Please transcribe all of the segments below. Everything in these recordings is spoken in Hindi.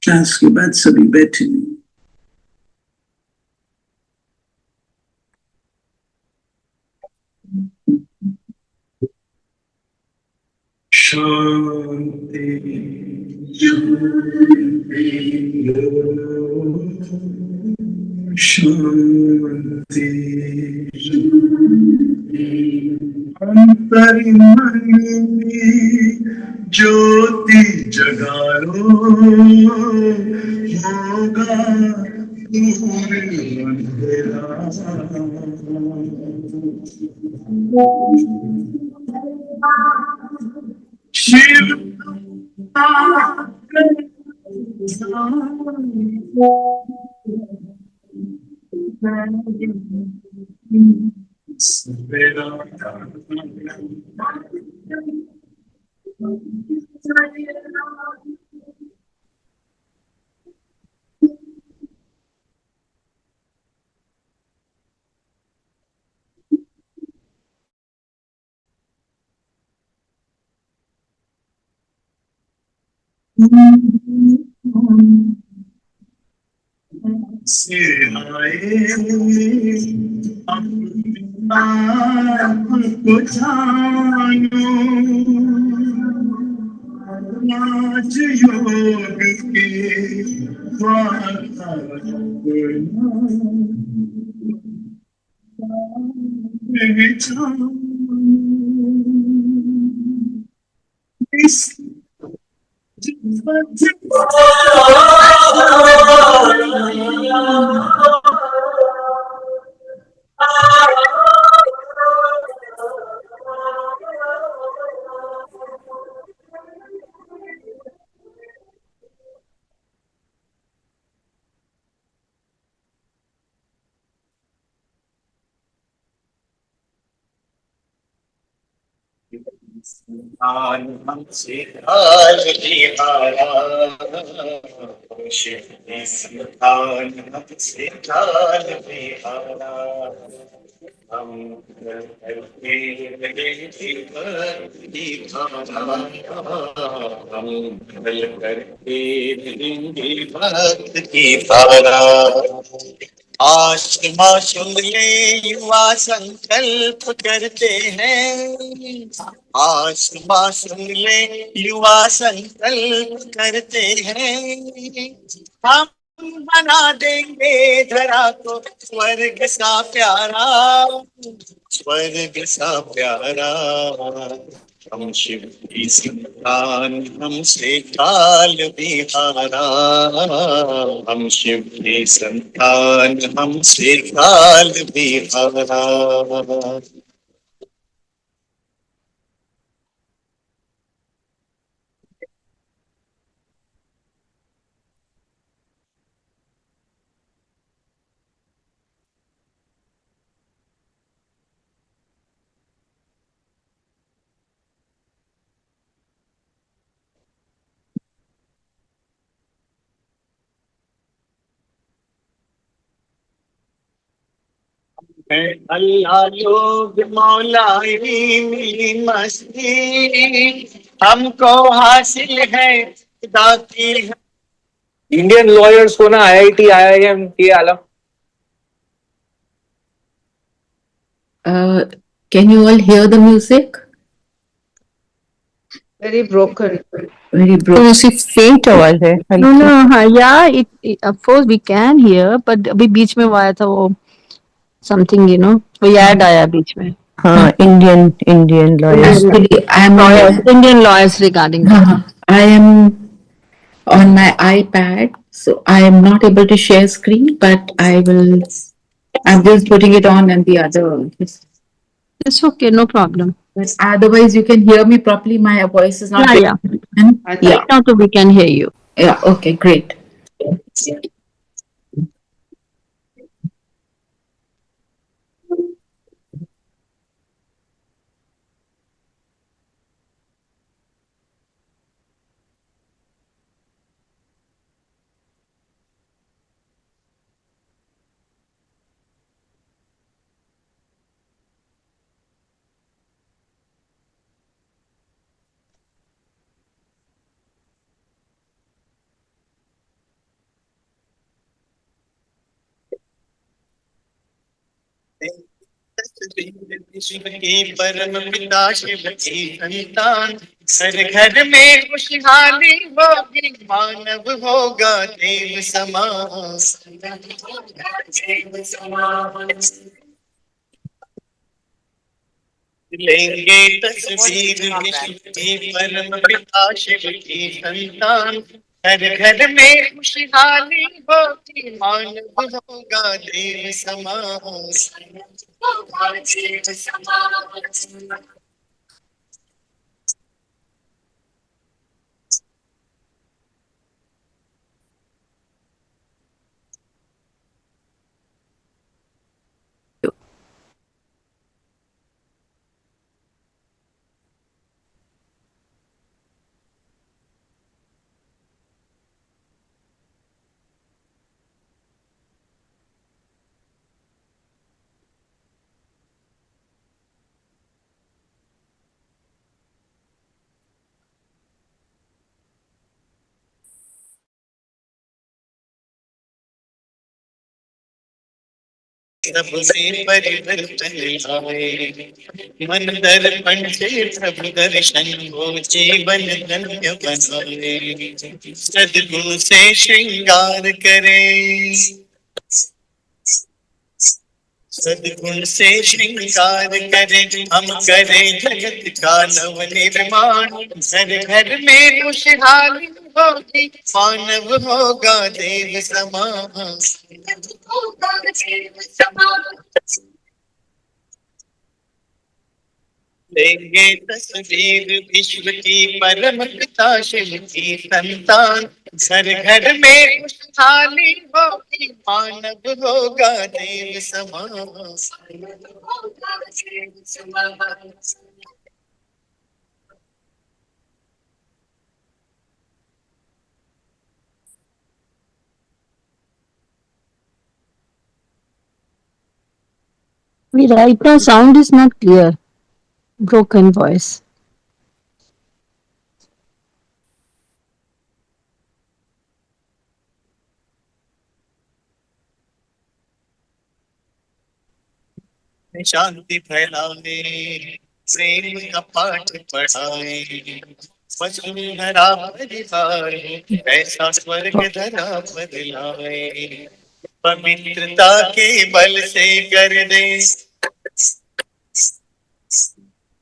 क्लास के बाद सभी बैठे नहीं। शांति शांति अंतर मन में ज्योति जगाओ, होगा दूर अंधेरा। शिव सवेरा से आए अपना को जानो, आज योग के वातावरण में जानो। इस हमसे हाल बिहारा, संतान हमसे हाल बिहारा। हम करके रहेंगे भक्ति धारा, हम कल करके रहेंगे भक्त की धारा। आत्मा सुन ले युवा संकल्प करते हैं, आत्मा सुन ले युवा संकल्प करते हैं। हम बना देंगे धरा को स्वर्ग सा प्यारा, स्वर्ग सा प्यारा। हम शिव की संतान हमसे काल बिहारा, हम शिव की संतान हमसे काल बिहारा। है अल्लाह लोग मौलाई मिली मस्ती, हमको हासिल है खुदा की। इंडियन लॉयर्स को ना IIT IIM ये आलम। Can you all hear the music? Very broken. Very broken. सिर्फ फेंट आवाज है। No, no, yeah, of course we can hear, but अभी बीच में वो आया था वो something, वो याद आया बीच में। हाँ, Indian lawyers. Actually, I am Indian lawyers regarding that. I am on my iPad, so I am not able to share screen, but I'm just putting it on and the other. It's okay, no problem. But otherwise, you can hear me properly. My voice is not. Yeah. Yeah. Right now too we can hear you. Yeah. Okay. Great. विश्व की परम पिता शिव की संतान, घर घर में खुशहाली होगी, मानव होगा देव समान। लेंगे तस्वीर विश्व की परम पिता शिव की संतान, घर घर में खुशहाली होगी, मानव होगा देव समान। सबसे परिवर्तन आए, मन दर्पण से प्रभु दर्शन हो, जीवन धन्य बनाए। सद्गुण से श्रृंगार करे, सद्गुण से श्रृंगार करें, हम करें जगत का नव निर्माण। घर घर में खुशहाली होगी, मानव होगा देव समान। लेंगे तस्वीर विश्व की परम पिता शिव की संतान, घर घर में खुशहाली होगी, मानव होगा देव समान। Right now, sound is not clear. Broken voice. शांति फैलाए, प्रेम का पाठ पढ़ाए, वसुंधरा परिवार ऐसा स्वर्ग धरा पर लाए। पवित्रता के बल से कर दे,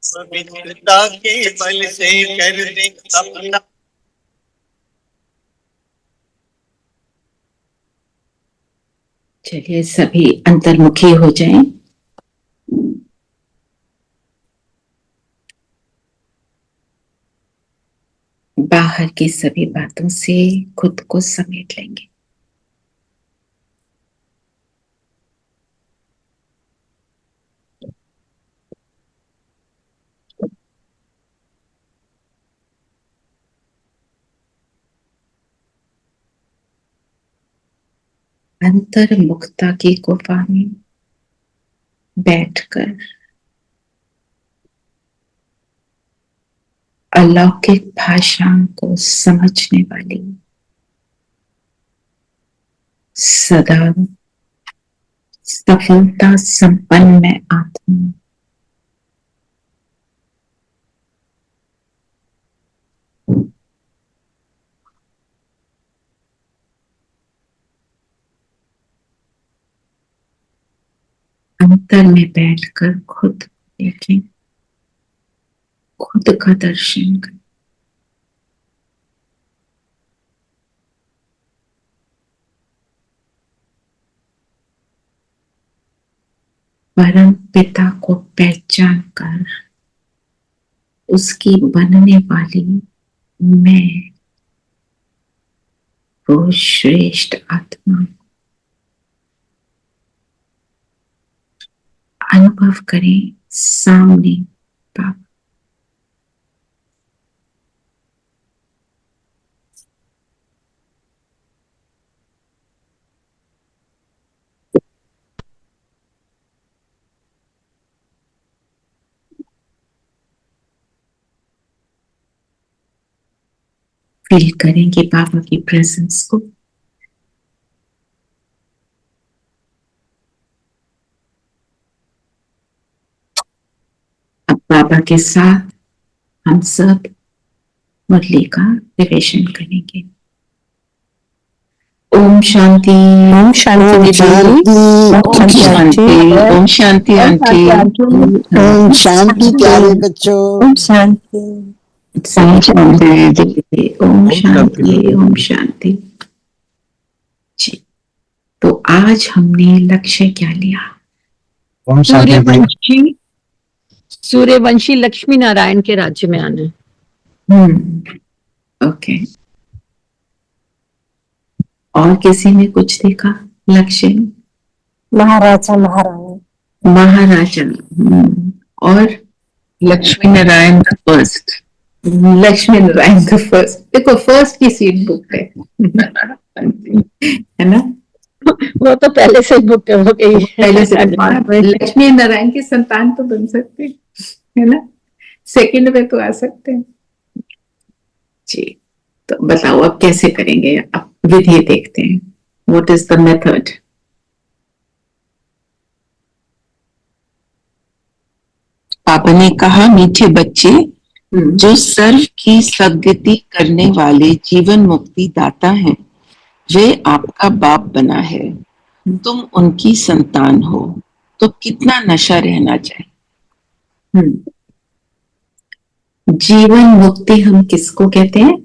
पवित्रता के बल से कर दे अपना। चलिए सभी अंतर्मुखी हो जाएं। बाहर की सभी बातों से खुद को समेट लेंगे। अंतर्मुखता की गुफा में बैठकर अलौकिक भाषा को समझने वाली सदा सफलता संपन्न मैं आत्मा अंतर में बैठकर खुद देखें, खुद का दर्शन करें। परम पिता को पहचान कर उसकी बनने वाली मैं वो श्रेष्ठ आत्मा अनुभव करें सामने बाबा। फील करेंगे बाबा की प्रेजेंस को। बाबा के साथ हम सब मुरली का रिविजन करेंगे। ओम शांति। ओम शांति दीदी। ओम शांति। ओम शांति आंटी। ओम शांति प्यारे बच्चों। ओम शांति। ओम शांति दीदी। ओम शांति। ओम शांति जी। तो आज हमने लक्ष्य क्या लिया? ओम शांति। सूर्यवंशी लक्ष्मी नारायण के राज्य में आना। ओके। और किसी ने कुछ देखा लक्ष्य? महाराजा महारानी। महाराजा। और Lakshmi Narayan the first. Lakshmi Narayan the first. देखो फर्स्ट की सीट बुक है है ना? वो तो पहले से बुक हो गई। पहले से लक्ष्मी नारायण की संतान तो बन सकते है ना? सेकंड में तो आ सकते हैं जी। तो बताओ अब कैसे करेंगे? अब विधि देखते हैं। What is the method? पापा ने कहा, मीठे बच्चे, जो सर्व की सद्गति करने वाले जीवन मुक्ति दाता हैं, वे आपका बाप बना है। तुम उनकी संतान हो, तो कितना नशा रहना चाहिए। जीवन मुक्ति हम किसको कहते हैं?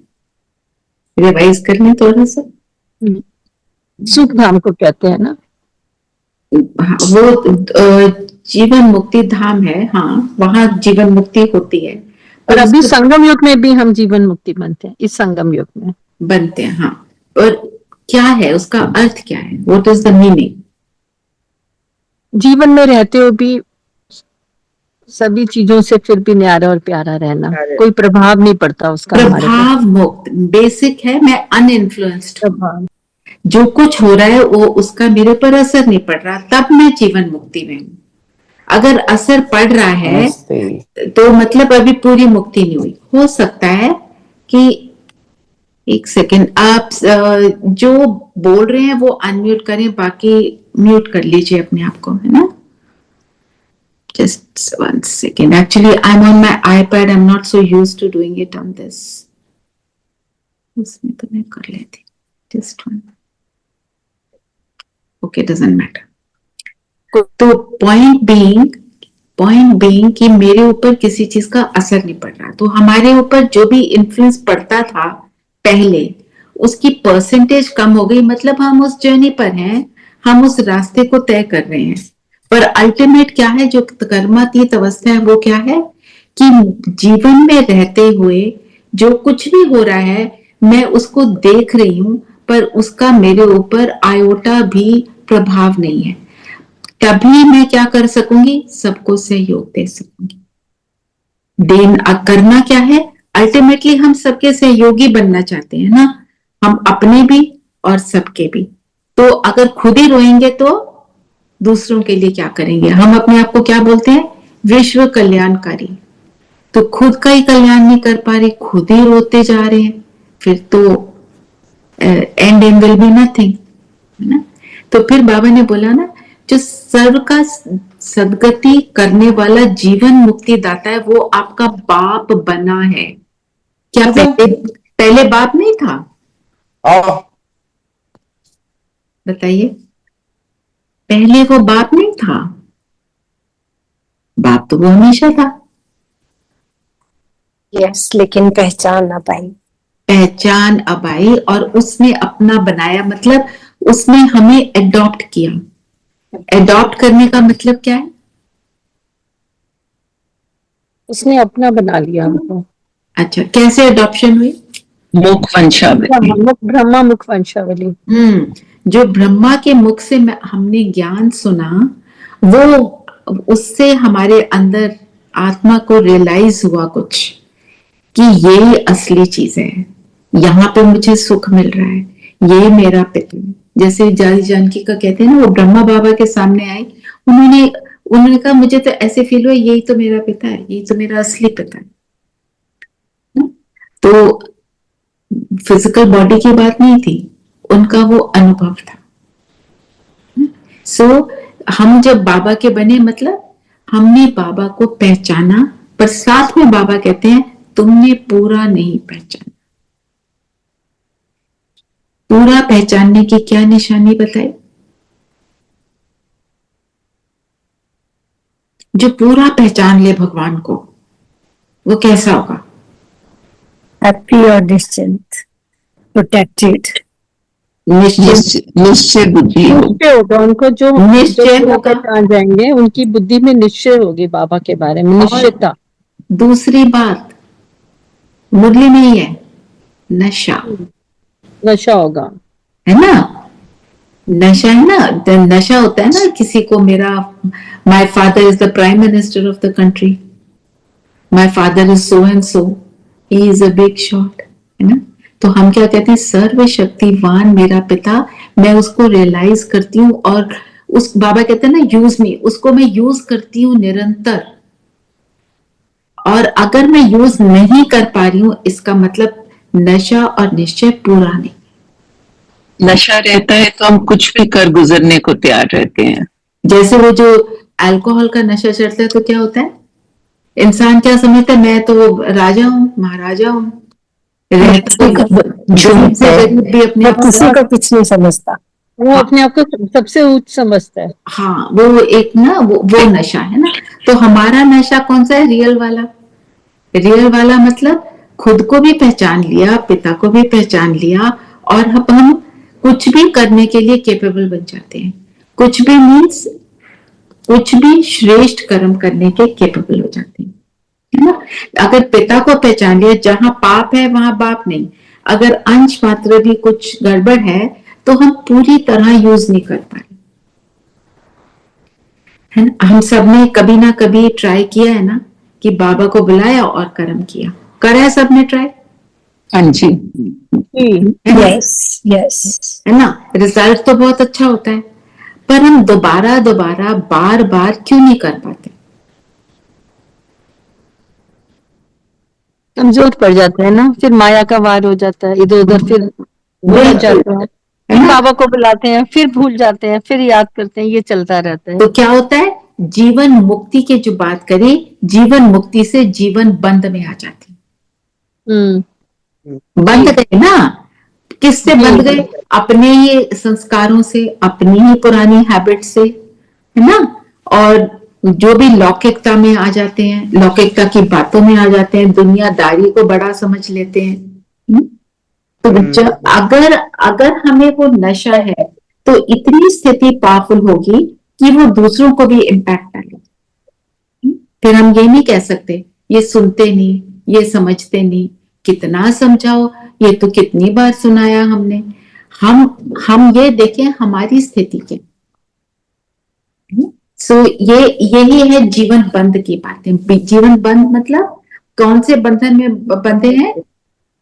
रिवाइज कर लें थोड़ा सा। सुख धाम को कहते हैं ना? वो जीवन मुक्ति धाम है। हाँ, वहां जीवन मुक्ति होती है। और अभी संगम युग में भी हम जीवन मुक्ति बनते हैं। इस संगम युग में बनते हैं। हाँ, और क्या है उसका अर्थ? क्या है? What is the meaning? जीवन में रहते हुए भी सभी चीजों से फिर भी न्यारा और प्यारा रहना, कोई प्रभाव नहीं पड़ता उसका। प्रभाव मुक्त बेसिक है। मैं अनइन्फ्लुएंस्ड हूँ, जो कुछ हो रहा है वो उसका मेरे पर असर नहीं पड़ रहा, तब मैं जीवन मुक्ति में हूँ। अगर असर पड़ रहा है तो मतलब अभी पूरी मुक्ति नहीं हुई। हो सकता है कि एक सेकेंड, आप जो बोल रहे हैं वो अनम्यूट करें, बाकी म्यूट कर लीजिए अपने आप को, है ना? Just 1 second. Actually, I'm on my iPad. I'm not so used to doing it on this. उसमें तो मैं कर लेती। Just one. Okay, doesn't matter. तो point being कि मेरे ऊपर किसी चीज का असर नहीं पड़ रहा, तो हमारे ऊपर जो भी इन्फ्लुएंस पड़ता था पहले, उसकी परसेंटेज कम हो गई। मतलब हम उस जर्नी पर हैं, हम उस रास्ते को तय कर रहे हैं। पर अल्टीमेट क्या है? जो कर्मातीत अवस्था है वो क्या है कि जीवन में रहते हुए जो कुछ भी हो रहा है मैं उसको देख रही हूं, पर उसका मेरे ऊपर आयोटा भी प्रभाव नहीं है। तभी मैं क्या कर सकूंगी? सबको सहयोग दे सकूंगी। करना क्या है? अल्टीमेटली हम सबके सहयोगी बनना चाहते हैं ना, हम अपने भी और सबके भी। तो अगर खुद ही रोएंगे तो दूसरों के लिए क्या करेंगे? हम अपने आप को क्या बोलते हैं? विश्व कल्याणकारी। तो खुद का ही कल्याण नहीं कर पा रहे, खुद ही रोते जा रहे हैं, फिर तो and in will be nothing, है ना? तो फिर बाबा ने बोला ना, जो सर्व का सदगति करने वाला जीवन मुक्ति दाता है वो आपका बाप बना है। क्या पहले बाप नहीं था? बताइए, पहले वो बाप नहीं था? बाप तो वो हमेशा था। यस, लेकिन पहचान अब आई। पहचान अब आई और उसने अपना बनाया, मतलब उसने हमें एडॉप्ट किया। एडॉप्ट करने का मतलब क्या है? उसने अपना बना लिया हमको। अच्छा, कैसे एडॉप्शन हुई? मुख वंशावली। ब्रह्मा मुख वंशावली। जो ब्रह्मा के मुख से हमने ज्ञान सुना, वो उससे हमारे अंदर आत्मा को रियलाइज हुआ कुछ कि ये असली चीज है, यहाँ पे मुझे सुख मिल रहा है, ये मेरा पिता है। जैसे जारी जानकी का कहते हैं ना, वो ब्रह्मा बाबा के सामने आए, उन्होंने कहा मुझे तो ऐसे फील हुआ यही तो मेरा पिता है, यही तो मेरा असली पिता है। तो फिजिकल बॉडी की बात नहीं थी, उनका वो अनुभव था। सो हम जब बाबा के बने, मतलब हमने बाबा को पहचाना, पर साथ में बाबा कहते हैं तुमने पूरा नहीं पहचाना। पूरा पहचानने की क्या निशानी बताए? जो पूरा पहचान ले भगवान को, वो कैसा होगा? हैप्पी और निश्चिंत, प्रोटेक्टेड, निश्चय बुद्धि हो। निश्चय होगा उनको, जो निश्चय जो होगा। पहचान जाएंगे उनकी बुद्धि में निश्चय होगी बाबा के बारे में, निश्चितता। दूसरी बात मुरली में ही है, नशा नशा होगा, है ना? नशा है ना, नशा होता है ना किसी को, मेरा my father is the prime minister of the country, my father is so and so, he is a big shot, है ना? तो हम क्या कहते हैं? सर्वशक्तिवान मेरा पिता, मैं उसको रियलाइज करती हूँ और उस बाबा कहते हैं ना यूज मी, उसको मैं यूज करती हूँ निरंतर। और अगर मैं यूज नहीं कर पा रही हूँ, इसका मतलब नशा और निश्चय पूरा नहीं। नशा रहता है तो हम कुछ भी कर गुजरने को तैयार रहते हैं। जैसे वो जो अल्कोहल का नशा चढ़ता है तो क्या होता है? इंसान क्या समझता है? मैं तो राजा हूँ, महाराजा हूँ, झूठ से है, गरीब भी अपने वो आप किसी को कुछ नहीं समझता। वो अपने आप को सबसे उच्च समझता है। हाँ, वो एक ना वो नशा है ना। तो हमारा नशा कौन सा है? रियल वाला। रियल वाला मतलब खुद को भी पहचान लिया, पिता को भी पहचान लिया, और हम कुछ भी करने के लिए केपेबल बन जाते हैं। कुछ भी मीन्स कुछ भी श्रेष्ठ कर्म करने के केपेबल हो जाते हैं, है ना? अगर पिता को पहचान लिया, जहां पाप है वहां बाप नहीं, अगर अंश मात्र भी कुछ गड़बड़ है तो हम पूरी तरह यूज नहीं कर पाए, है ना? हम सब ने कभी ना कभी ट्राई किया है ना कि बाबा को बुलाया और कर्म किया, करा है सबने ट्राई? हाँ जी, यस यस, है ना? रिजल्ट तो बहुत अच्छा होता है, पर हम दोबारा दोबारा बार बार क्यों नहीं कर पाते? कमजोर पड़ जाते हैं ना, फिर माया का वार हो जाता है, इधर उधर फिर भूल जाते हैं, फिर बाबा को बुलाते हैं, फिर भूल जाते हैं, फिर याद करते हैं, ये चलता रहता है। तो क्या होता है? जीवन मुक्ति की जो बात करें, जीवन मुक्ति से जीवन बंद में आ जाती। बंद गए ना, किससे बंद गए? अपने ही संस्कारों से, अपनी ही पुरानी हैबिट से, है ना? और जो भी लौकिकता में आ जाते हैं, लौकिकता की बातों में आ जाते हैं, दुनियादारी को बड़ा समझ लेते हैं। तो जब अगर अगर हमें वो नशा है तो इतनी स्थिति पावरफुल होगी कि वो दूसरों को भी इम्पैक्ट डाले। फिर हम ये नहीं कह सकते ये सुनते नहीं, ये समझते नहीं, कितना समझाओ, ये तो कितनी बार सुनाया हमने। हम ये देखें हमारी स्थिति के। सो ये यही है जीवन बंद की बातें। जीवन बंद मतलब कौन से बंधन में बंधे हैं?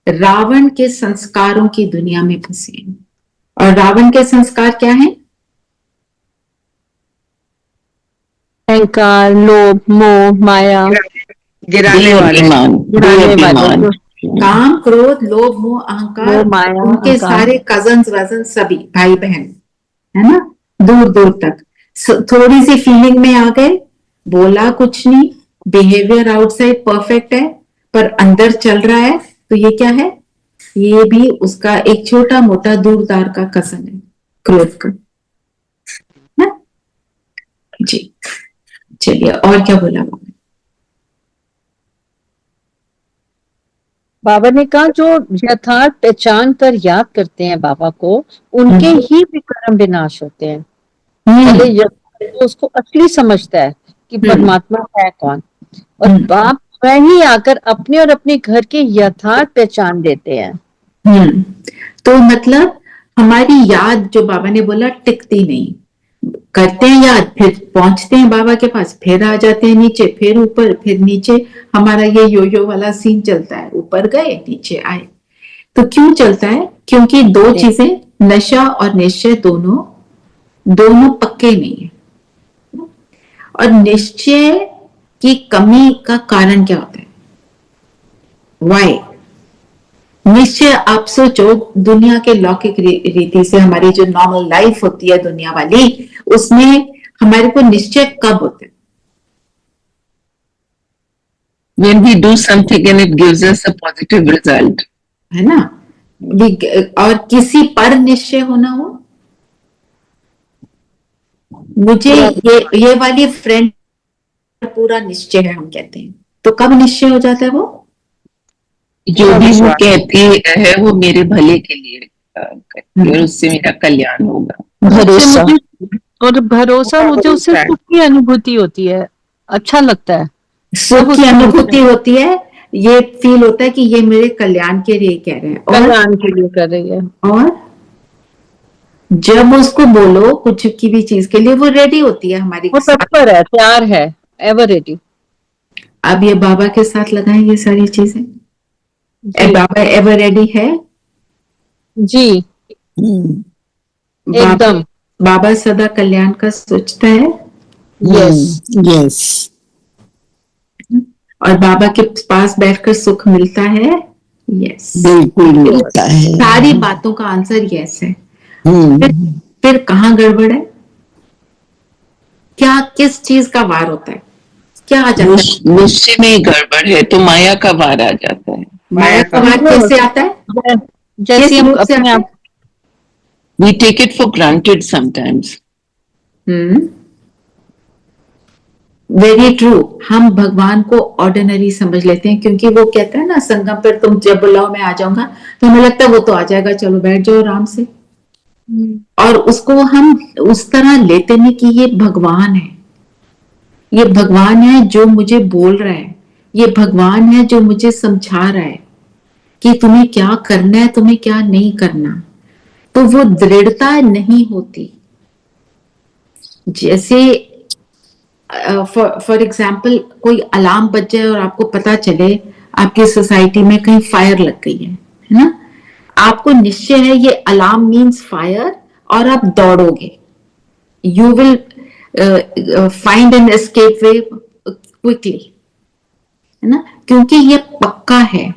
रावण के संस्कारों की दुनिया में फंसे हैं। और रावण के संस्कार क्या है? अहंकार, लोभ, मोह, माया, गिराने वाले काम, क्रोध, लोभ, मोह, अहंकार, माया, उनके अहंकार। सारे कजन्स वजन सभी भाई बहन, है ना? दूर दूर तक थोड़ी सी फीलिंग में आ गए, बोला कुछ नहीं, बिहेवियर आउटसाइड परफेक्ट है पर अंदर चल रहा है, तो ये क्या है? ये भी उसका एक छोटा मोटा दूरदार का कजन है, क्रोध का, ना? जी चलिए, और क्या बोला बाबा ने कहा जो यथार्थ पहचान कर याद करते हैं बाबा को, उनके ही विक्रम विनाश होते हैं। पहले तो उसको असली समझता है कि परमात्मा है कौन, और बाप स्वयं ही आकर अपने और अपने घर के यथार्थ पहचान देते हैं। तो मतलब हमारी याद, जो बाबा ने बोला, टिकती नहीं। करते हैं याद, फिर पहुंचते हैं बाबा के पास, फिर आ जाते हैं नीचे, फिर ऊपर, फिर नीचे। हमारा ये यो वाला सीन चलता है, ऊपर गए नीचे आए। तो क्यों चलता है? क्योंकि दो चीजें, नशा और निश्चय, दोनों पक्के नहीं है। और निश्चय की कमी का कारण क्या होता है? वाई? निश्चय आप सोचो, दुनिया के लौकिक रीति से हमारी जो नॉर्मल लाइफ होती है दुनिया वाली, उसमें हमारे को निश्चय कब होता है? when we do something and it gives us a positive result. है ना? और किसी पर निश्चय होना हो, मुझे ये वाली फ्रेंड पूरा निश्चय है, हम कहते हैं, तो कब निश्चय हो जाता है वो? जो भी वो कहती है वो मेरे भले के लिए करती है और उससे मेरा कल्याण होगा। भरोसा, और भरोसा मुझे उससे सुख की अनुभूति होती है, अच्छा लगता है, सुख की अनुभूति होती है, ये फील होता है कि ये मेरे कल्याण के लिए कह रहे हैं, कल्याण के लिए कर रही है। और जब उसको बोलो कुछ की भी चीज के लिए, वो रेडी होती है हमारी, वो तत्पर है, तैयार है, एवर रेडी। अब ये बाबा के साथ लगाएं ये सारी चीजें, बाबा एवर रेडी है जी, एकदम। बाबा सदा कल्याण का सोचता है, यस यस, और बाबा के पास बैठकर सुख मिलता है, यस, बिल्कुल मिलता है। सारी बातों का आंसर यस है। फिर कहाँ गड़बड़ है? क्या किस चीज का वार होता है? क्या आ जाता है? निश्चय में गड़बड़ है तो माया का वार आ जाता है। माया का वार कैसे आता है? जैसे हम अपने आप, we take it for granted sometimes. Very true, हम भगवान को ऑर्डिनरी समझ लेते हैं, क्योंकि वो कहता है ना, संगम पर तुम जब बुलाओ मैं आ जाऊंगा, तो हमें लगता है वो तो आ जाएगा, चलो बैठ जाओ आराम से। और उसको हम उस तरह लेते नहीं कि ये भगवान है, ये भगवान है जो मुझे बोल रहा है, ये भगवान है जो मुझे समझा रहा है कि तुम्हें क्या करना है, तुम्हें क्या नहीं करना। तो वो दृढ़ता नहीं होती। जैसे फॉर एग्जाम्पल कोई अलार्म बज जाए और आपको पता चले आपकी सोसाइटी में कहीं फायर लग गई है ना, आपको निश्चय है ये अलार्म मीन्स फायर, और आप दौड़ोगे, you will find an escape way quickly, है ना, क्योंकि ये पक्का है।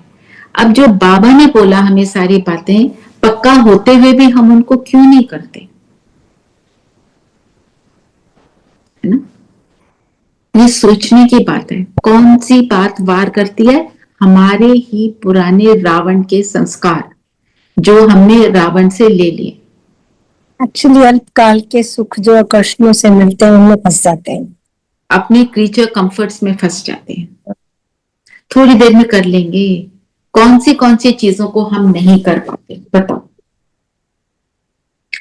अब जो बाबा ने बोला हमें सारी बातें पक्का होते हुए भी हम उनको क्यों नहीं करते, है ना? ये सोचने की बात है। कौन सी बात वार करती है? हमारे ही पुराने रावण के संस्कार जो हमने रावण से ले लिए। एक्चुअली अल्पकाल के सुख जो आकर्षणों से मिलते हैं उनमें फंस जाते हैं, अपने क्रीचर कंफर्ट्स में फंस जाते हैं। थोड़ी देर में कर लेंगे। कौन सी चीजों को हम नहीं कर पाते बताओ?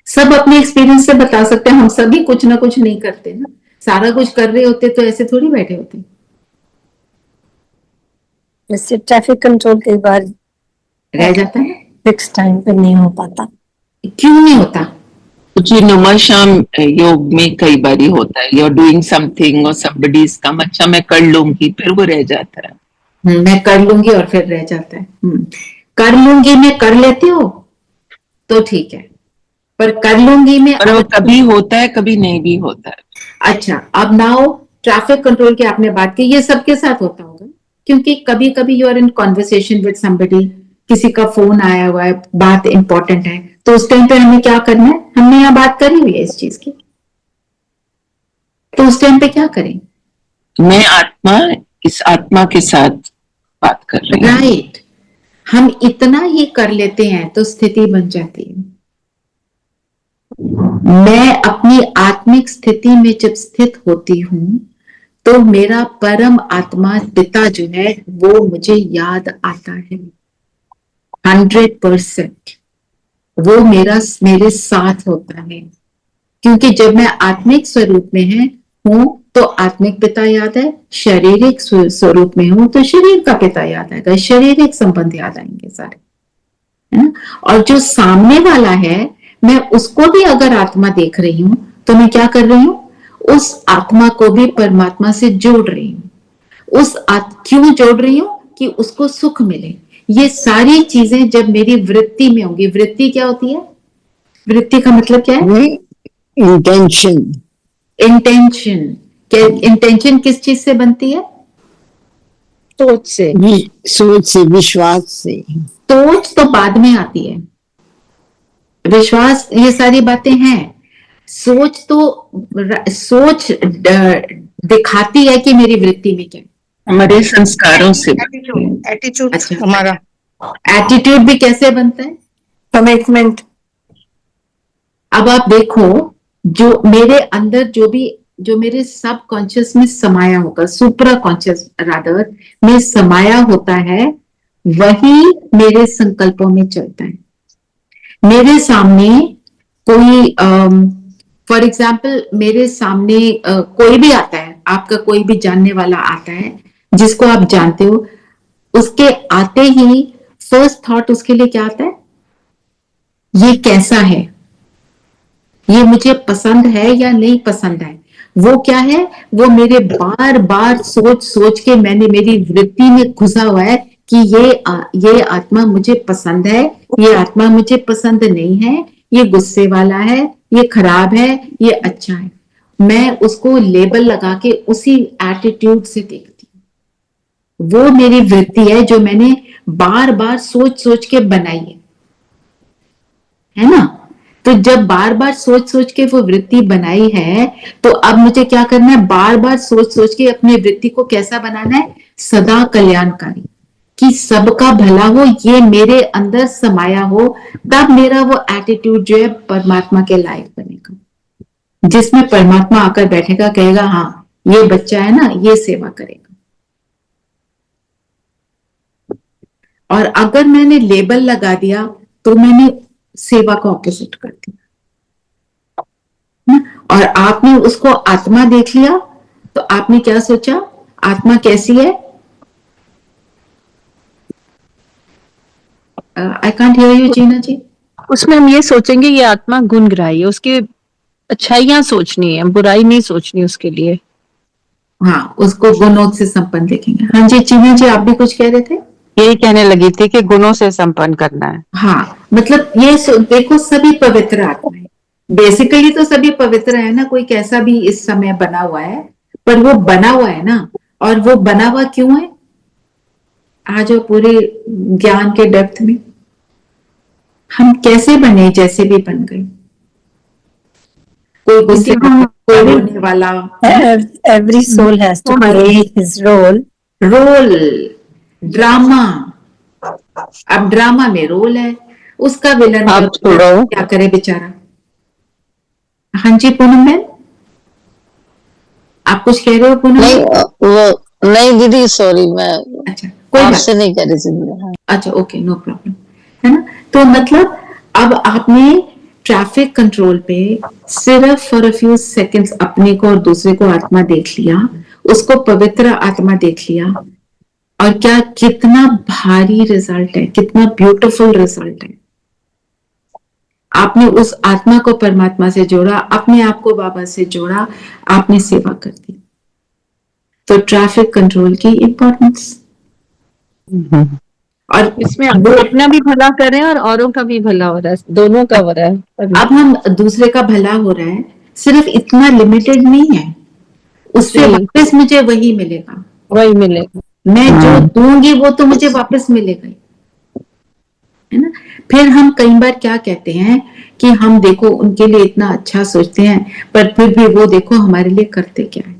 सब अपने एक्सपीरियंस से बता सकते हैं, हम सभी कुछ ना कुछ नहीं करते ना। सारा कुछ कर रहे होते तो ऐसे थोड़ी बैठे होते। जैसे ट्रैफिक कंट्रोल कई बार रह जाता है, फिक्स टाइम पे नहीं हो पाता। क्यों नहीं होता? जी, नुमा शाम योग में कई बार होता है, you're doing something और somebody is come, अच्छा मैं कर लूंगी, फिर वो रह जाता है। मैं कर लूंगी और फिर रह जाता है। कर लूंगी में कर लेते हो तो ठीक है, पर कर लूंगी में और वो कभी होता है कभी नहीं भी होता है। अच्छा, अब नाउ ट्रैफिक कंट्रोल की आपने बात की, ये सबके साथ होता होगा, क्योंकि कभी कभी you are in conversation with somebody, किसी का फोन आया हुआ है, बात इंपॉर्टेंट है, तो उस टाइम पे हमें क्या करना है? हमने यहाँ बात करी हुई है इस चीज की, तो उस टाइम पे क्या करें? मैं इस आत्मा के साथ बात कर रही हूँ। राइट, हम इतना ही कर लेते हैं तो स्थिति बन जाती है। मैं अपनी आत्मिक स्थिति में जब स्थित होती हूं तो मेरा परम आत्मा पिता जो है वो मुझे याद आता है 100%। वो मेरे साथ होता है, क्योंकि जब मैं आत्मिक स्वरूप में हूं तो आत्मिक पिता याद है, शारीरिक स्वरूप में हूं तो शरीर का पिता याद आएगा, शारीरिक संबंध याद आएंगे सारे, है ना। और जो सामने वाला है, मैं उसको भी अगर आत्मा देख रही हूं तो मैं क्या कर रही हूं? उस आत्मा को भी परमात्मा से जोड़ रही हूं। क्यों जोड़ रही हूं? कि उसको सुख मिले। ये सारी चीजें जब मेरी वृत्ति में होंगी, वृत्ति क्या होती है? वृत्ति का मतलब क्या है? इंटेंशन। इंटेंशन किस चीज से बनती है? सोच से, विश्वास से। सोच तो बाद में आती है, विश्वास ये सारी बातें हैं। सोच दिखाती है कि मेरी वृत्ति में क्या है। हमारे संस्कारों से। एटीट्यूड अच्छा, हमारा, एटीट्यूड भी कैसे बनता है? कमिटमेंट। अब आप देखो, जो मेरे अंदर जो मेरे सब कॉन्शियस में समाया होगा, सुप्रा कॉन्शियस रादर में समाया होता है, वही मेरे संकल्पों में चलता है। मेरे सामने कोई फॉर एग्जाम्पल मेरे सामने कोई भी आता है, आपका कोई भी जानने वाला आता है जिसको आप जानते हो, उसके आते ही फर्स्ट थॉट उसके लिए क्या आता है? ये कैसा है, ये मुझे पसंद है या नहीं पसंद है। वो क्या है? वो मेरे बार बार सोच सोच के मेरी वृत्ति में घुसा हुआ है कि ये आत्मा मुझे पसंद है, ये आत्मा मुझे पसंद नहीं है, ये गुस्से वाला है, ये खराब है, ये अच्छा है। मैं उसको लेबल लगा के उसी एटीट्यूड से देखती हूँ। वो मेरी वृत्ति है जो मैंने बार बार सोच सोच के बनाई है ना। तो जब बार बार सोच सोच के वो वृत्ति बनाई है, तो अब मुझे क्या करना है? बार बार सोच सोच के अपनी वृत्ति को कैसा बनाना है? सदा कल्याणकारी, कि सबका भला हो, ये मेरे अंदर समाया हो। तब मेरा वो एटीट्यूड जो है परमात्मा के लायक बनेगा, जिसमें परमात्मा आकर बैठेगा, कहेगा हाँ ये बच्चा है ना, ये सेवा करेगा। और अगर मैंने लेबल लगा दिया तो मैंने सेवा का ऑपोजिट कर दिया। और आपने उसको आत्मा देख लिया तो आपने क्या सोचा? आत्मा कैसी है? आई कांट हियर यू जीना जी। उसमें हम ये सोचेंगे ये आत्मा गुणग्राही है, उसकी अच्छाइयां सोचनी है, बुराई नहीं सोचनी उसके लिए। हाँ, उसको गुणों से संपन्न देखेंगे। हाँ जी चीना जी, आप भी कुछ कह रहे थे? यही कहने लगी थी कि गुणों से संपन्न करना है। हाँ, मतलब ये देखो, सभी पवित्र आत्मा है, बेसिकली तो सभी पवित्र है ना। कोई कैसा भी इस समय बना हुआ है, पर वो बना हुआ है ना। और वो बना हुआ क्यों है? आज पूरे ज्ञान के डेप्थ में हम कैसे बने, जैसे भी बन गए। कोई गुस्से में, कोई रोने वाला। Every soul has to play his role. Role, drama. अब ड्रामा में रोल है, उसका विलन आप छोड़ो। क्या करे बेचारा। हाँ जी पूनम मैम, आप कुछ कह रहे हो पूनम? नहीं वो नहीं दीदी, सॉरी, मैं अच्छा, कोई बात आपसे नहीं कह रही थी। अच्छा, ओके, नो प्रॉब्लम, है ना। तो मतलब अब आपने ट्रैफिक कंट्रोल पे सिर्फ फॉर अ फ्यू सेकंड्स अपने को और दूसरे को आत्मा देख लिया, उसको पवित्र आत्मा देख लिया, और क्या कितना भारी रिजल्ट है, कितना ब्यूटीफुल रिजल्ट है। आपने उस आत्मा को परमात्मा से जोड़ा, अपने आप को बाबा से जोड़ा, आपने सेवा कर दी। तो ट्रैफिक कंट्रोल की इंपॉर्टेंस। और इसमें अपना भी भला करें और औरों का भी भला हो रहा है, दोनों का हो रहा है। अब हम दूसरे का भला हो रहा है, सिर्फ इतना लिमिटेड नहीं है, उससे वापस मुझे वही मिलेगा, वही मिलेगा। मैं जो दूंगी वो तो मुझे वापस मिलेगा ही, है ना। फिर हम कई बार क्या कहते हैं कि हम देखो उनके लिए इतना अच्छा सोचते हैं, पर फिर भी वो देखो हमारे लिए करते क्या है।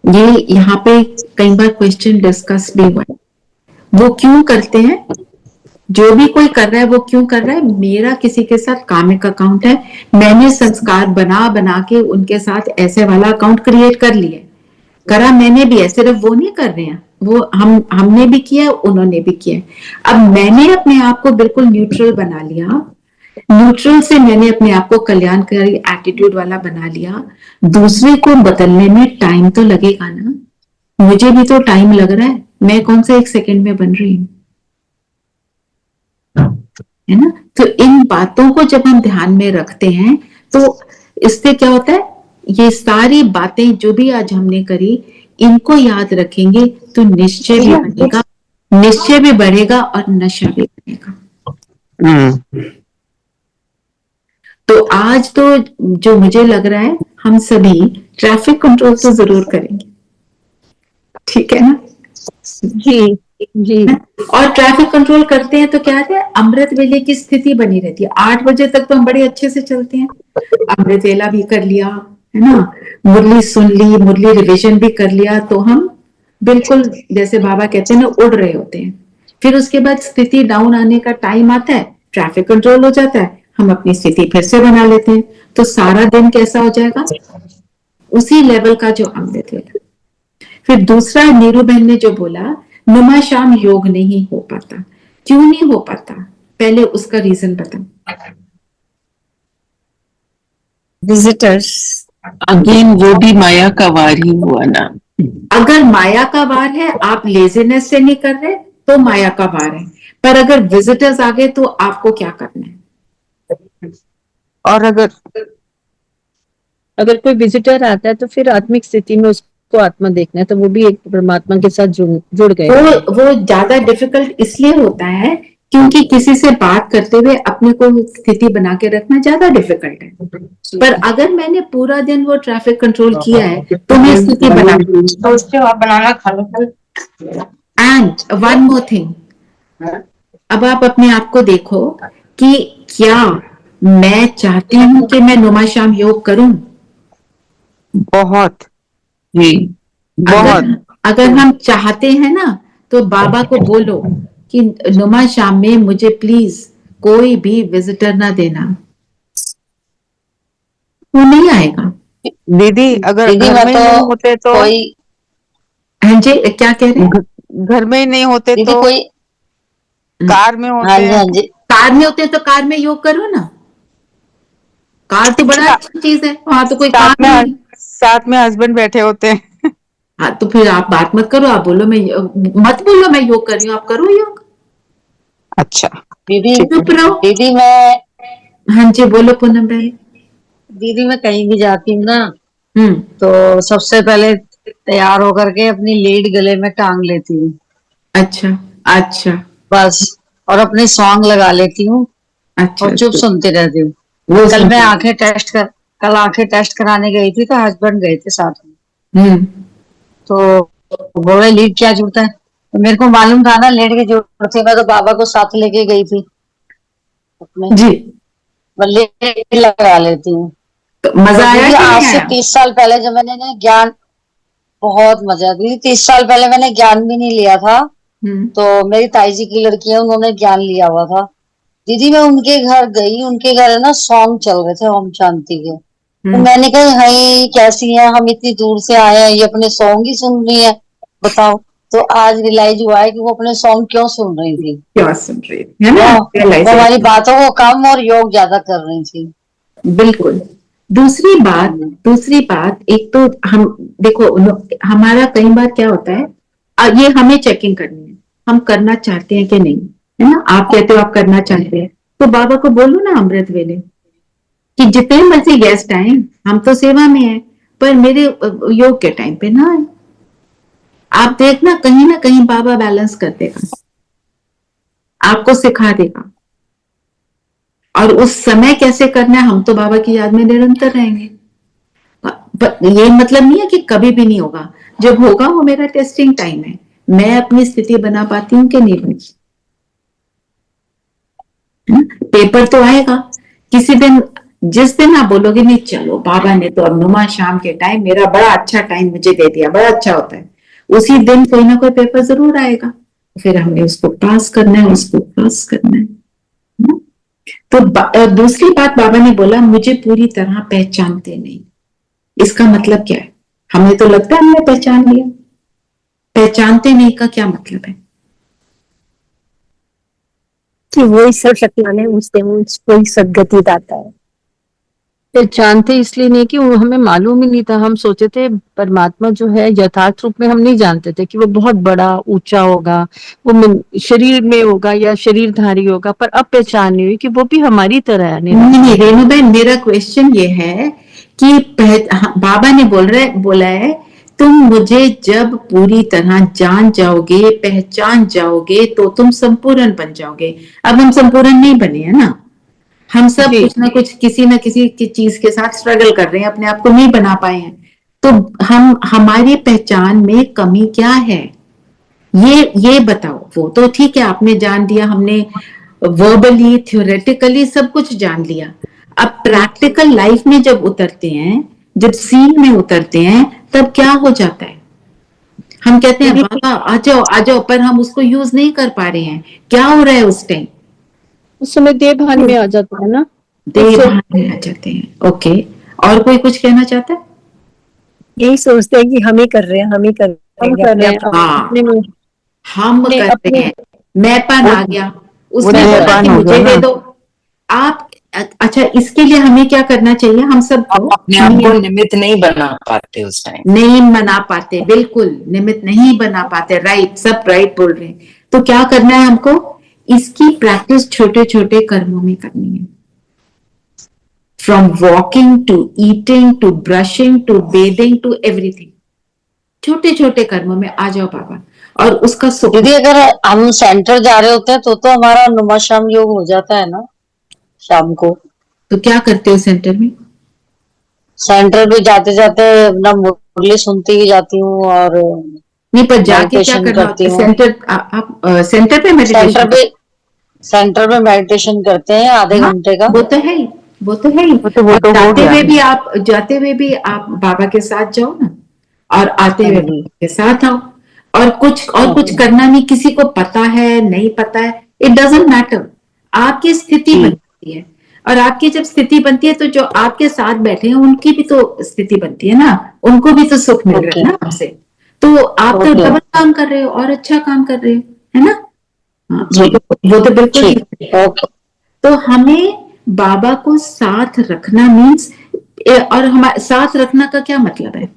ये यहाँ पे कई बार क्वेश्चन डिस्कस भी हुआ है, वो क्यों करते हैं? जो भी कोई कर रहा है वो क्यों कर रहा है? मेरा किसी के साथ कामिक अकाउंट है, मैंने संस्कार बना बना के उनके साथ ऐसे वाला अकाउंट क्रिएट कर लिया, करा मैंने भी है, सिर्फ वो नहीं कर रहे हैं, वो हमने भी किया, उन्होंने भी किया। अब मैंने अपने आप को बिल्कुल न्यूट्रल बना लिया, न्यूट्रल से मैंने अपने आप को कल्याणकारी एटीट्यूड वाला बना लिया। दूसरे को बदलने में टाइम तो लगेगा ना, मुझे भी तो टाइम लग रहा है, मैं कौन से एक सेकंड में बन रही हूँ, है ना। तो इन बातों को जब हम ध्यान में रखते हैं तो इससे क्या होता है, ये सारी बातें जो भी आज हमने करी, इनको याद रखेंगे तो निश्चय भी बनेगा, निश्चय भी बढ़ेगा और नशा भी बनेगा। तो आज तो जो मुझे लग रहा है हम सभी ट्रैफिक कंट्रोल तो जरूर करेंगे, ठीक है ना जी जी। और ट्रैफिक कंट्रोल करते हैं तो क्या है, अमृत वेले की स्थिति बनी रहती है। 8 बजे तक तो हम बड़े अच्छे से चलते हैं, अमृत वेला भी कर लिया, है ना, मुरली सुन ली, मुरली रिवीजन भी कर लिया, तो हम बिल्कुल जैसे बाबा कहते हैं ना उड़ रहे होते हैं। फिर उसके बाद स्थिति डाउन आने का टाइम आता है, ट्रैफिक कंट्रोल हो जाता है, हम अपनी स्थिति फिर से बना लेते हैं, तो सारा दिन कैसा हो जाएगा, उसी लेवल का जो अमृत वेला। फिर दूसरा नीरू बहन ने जो बोला नुमा शाम योग नहीं हो पाता, क्यों नहीं हो पाता, पहले उसका रीजन बताओ। विजिटर्स, अगेन वो भी माया का वार ही हुआ ना। अगर माया का वार है, आप लेजीनेस से नहीं कर रहे तो माया का वार है, पर अगर विजिटर्स आ गए तो आपको क्या करना है। और अगर कोई विजिटर आता है तो फिर आत्मिक स्थिति में उसको आत्मा देखना है, तो वो भी एक परमात्मा के साथ जुड़ गए। वो ज्यादा डिफिकल्ट इसलिए होता है क्योंकि किसी से बात करते हुए अपने को स्थिति बना के रखना ज्यादा डिफिकल्ट है। पर अगर मैंने पूरा दिन वो ट्रैफिक कंट्रोल किया है तो मैं स्थिति बना, एंड वन मोर थिंग, अब आप अपने आप को देखो कि क्या मैं चाहती हूँ कि मैं नुमा शाम योग करूं। बहुत जी अगर हम चाहते हैं ना तो बाबा को बोलो कि नुमा शाम में मुझे प्लीज कोई भी विजिटर ना देना, वो नहीं आएगा। दीदी, अगर दीदी घर मैं में तो नहीं होते तो कोई हाँ जी, क्या कह रहे हैं। घर में नहीं होते दीदी तो कोई कार में हाँ होते जी हैं। हाँ जी कार में होते हैं तो कार में योग करो ना, कार तो बड़ा अच्छी चीज है, वहां तो कोई काम नहीं। साथ में हस्बैंड बैठे होते हैं। हाँ तो फिर आप बात मत करो, आप बोलो मैं मत बोलो मैं योग कर रही हूँ, आप करो योग, अच्छा दीदी चुप रहो। दीदी मैं हाँ जी बोलो पूनम बहन। दीदी मैं कहीं भी जाती हूँ ना हम्म, तो सबसे पहले तैयार होकर के अपनी लीड गले में टांग लेती हूँ अच्छा अच्छा बस, और अपने सॉन्ग लगा लेती हूँ अच्छा, और चुप सुनती रहती हूँ। वो कल मैं सुन, कल आंखें टेस्ट कराने गई थी तो हस्बैंड गए थे साथ में, तो बोले लीड क्या जुड़ता है, तो मेरे को मालूम था ना लीड की जरूरत थी, मैं तो बाबा को साथ लेके गई थी अपने, जी, मैं लीड लगा लेती हूँ। तो मजा आया दीदी कि आज नहीं से आया। 30 साल पहले जब मैंने ना ज्ञान, बहुत मजा, दीदी 30 साल पहले मैंने ज्ञान भी नहीं लिया था, तो मेरी ताई जी की लड़की है उन्होंने ज्ञान लिया हुआ था। दीदी मैं उनके घर गई, उनके घर है ना सॉन्ग चल रहे थे ओम शांति के, तो मैंने कहा हाय कैसी है, हम इतनी दूर से आए हैं, ये अपने सॉन्ग ही सुन रही है, बताओ। तो आज रियलाइज हुआ है कि वो अपने सॉन्ग क्यों सुन रही थी, क्या सुन रही है ना, वो हमारी बातों को कम और योग ज्यादा कर रही थी। बिल्कुल। दूसरी बात एक तो हम देखो हमारा कई बार क्या होता है, ये हमें चेकिंग करनी है, हम करना चाहते हैं कि नहीं, है ना। आप कहते हो आप करना चाहते हैं तो बाबा को बोलो ना अमृत वेले कि जितने मर्जी गेस्ट आए हम तो सेवा में है, पर मेरे योग के टाइम पे ना आए। आप देखना कहीं बाबा बैलेंस कर देगा, आपको सिखा देगा, और उस समय कैसे करना है हम तो बाबा की याद में निरंतर रहेंगे। ये मतलब नहीं है कि कभी भी नहीं होगा, जब होगा वो मेरा टेस्टिंग टाइम है, मैं अपनी स्थिति बना पाती हूँ कि नहीं बनी। पेपर तो आएगा किसी दिन, जिस दिन आप बोलोगे नहीं चलो बाबा ने तो अब नुमा शाम के टाइम मेरा बड़ा अच्छा टाइम मुझे दे दिया, बड़ा अच्छा होता है, उसी दिन कोई ना कोई पेपर जरूर आएगा, फिर हमने उसको पास करना है, उसको पास करना है। तो दूसरी बात बाबा ने बोला मुझे पूरी तरह पहचानते नहीं, इसका मतलब क्या है, हमें तो लगता है हमने पहचान लिया, पहचानते नहीं का क्या मतलब है कि वही सर्वशक्तिमान है, उससे कोई सदगति दाता है। पहचानते इसलिए नहीं कि वो हमें मालूम ही नहीं था, हम सोचे थे परमात्मा जो है यथार्थ रूप में हम नहीं जानते थे कि वो बहुत बड़ा ऊंचा होगा, वो शरीर में होगा या शरीरधारी होगा, पर अब पहचान नहीं हुई कि वो भी हमारी तरह है। नहीं रेणुबेन, मेरा क्वेश्चन ये है कि बाबा ने बोला है तुम मुझे जब पूरी तरह जान जाओगे, पहचान जाओगे तो तुम संपूर्ण बन जाओगे। अब हम संपूर्ण नहीं बने हैं ना, हम सब कुछ ना कुछ किसी न किसी की चीज के साथ स्ट्रगल कर रहे हैं, अपने आप को नहीं बना पाए हैं, तो हमारी पहचान में कमी क्या है, ये बताओ। वो तो ठीक है आपने जान लिया, हमने वर्बली थ्योरेटिकली सब कुछ जान लिया, अब प्रैक्टिकल लाइफ में जब उतरते हैं जब सीन में उतरते हैं तब क्या हो जाता है, हम कहते हैं बाबा आ जाओ आ जाओ, पर हम उसको यूज नहीं कर पा रहे हैं। क्या हो रहा है उस टाइम? उस समय देह भान में आ जाता है ना, देह भान में आ जाते हैं। ओके, और कोई कुछ कहना चाहता है? यही सोचते हैं कि हम ही कर रहे हैं, हम ही कर हम रहे कर रहे हैं। हैं हाँ, अपने में, हम कर रहे हैं, मैंपन आ गया, उसने वो बोला देहभान कि हो मुझे गया दे ना। दो आप। अच्छा, इसके लिए हमें क्या करना चाहिए? हम सबको अपने आप को निमित्त नहीं बना पाते उस टाइम। नहीं बना पाते, बिल्कुल निमित्त नहीं बना पाते। राइट, सब राइट बोल रहे हैं। तो क्या करना है हमको? इसकी प्रैक्टिस छोटे छोटे कर्मों में करनी है। From walking to eating to brushing to bathing to everything, छोटे छोटे कर्मों में आ जाओ बाबा, और उसका सुख। दीदी अगर हम सेंटर जा रहे होते हैं तो हमारा नुमा शाम योग हो जाता है ना शाम को। तो क्या करते हो सेंटर में? सेंटर पे जाते जाते अपना मुरली सुनती ही जाती हूँ और नहीं, पर जाके क्या मेडिटेशन करना करती होता है? हूँ। सेंटर आप सेंटर पे मेडिटेशन? सेंटर पे मेडिटेशन करते हैं आधे हाँ, घंटे का। वो तो है ही, वो तो है ही। वो तो हो जाते गया। हुए भी आप, जाते हुए भी आप बाबा के साथ जाओ ना, और आते हुए हाँ जी। बाबा के साथ आओ। और कुछ करना नहीं, किसी को पता है नहीं पता है, इट डजंट मैटर। आपकी स्थिति बनती है, और आपकी जब स्थिति बनती है तो जो आपके साथ बैठे हैं उनकी भी तो स्थिति बनती है ना, उनको भी तो सुख मिल रहा है ना आपसे। तो आप तो डबल काम कर रहे हो और अच्छा काम कर रहे हो, है ना? हाँ, वो तो बिल्कुल ठीक है। तो हमें बाबा को साथ रखना मीन्स, और हमारे साथ रखना का क्या मतलब है?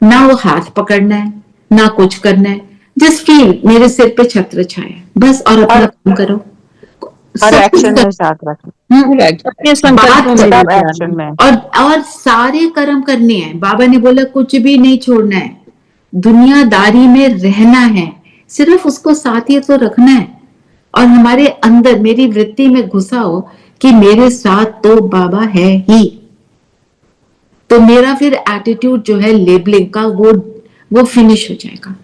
ना वो हाथ पकड़ना है, ना कुछ करना है, जस्ट फील मेरे सिर पे छत्र छाया, बस, और अपना काम करो। हर सब कुछ एक्शन में साथ रखना, अपने संकल्पों में सब भी एक्शन में। और सारे कर्म करने हैं। बाबा ने बोला कुछ भी नहीं छोड़ना है, दुनियादारी में रहना है, सिर्फ उसको साथ ही तो रखना है। और हमारे अंदर मेरी वृत्ति में घुसा हो कि मेरे साथ तो बाबा है ही, तो मेरा फिर एटीट्यूड जो है लेबलिंग का, वो फिनिश हो जाएगा।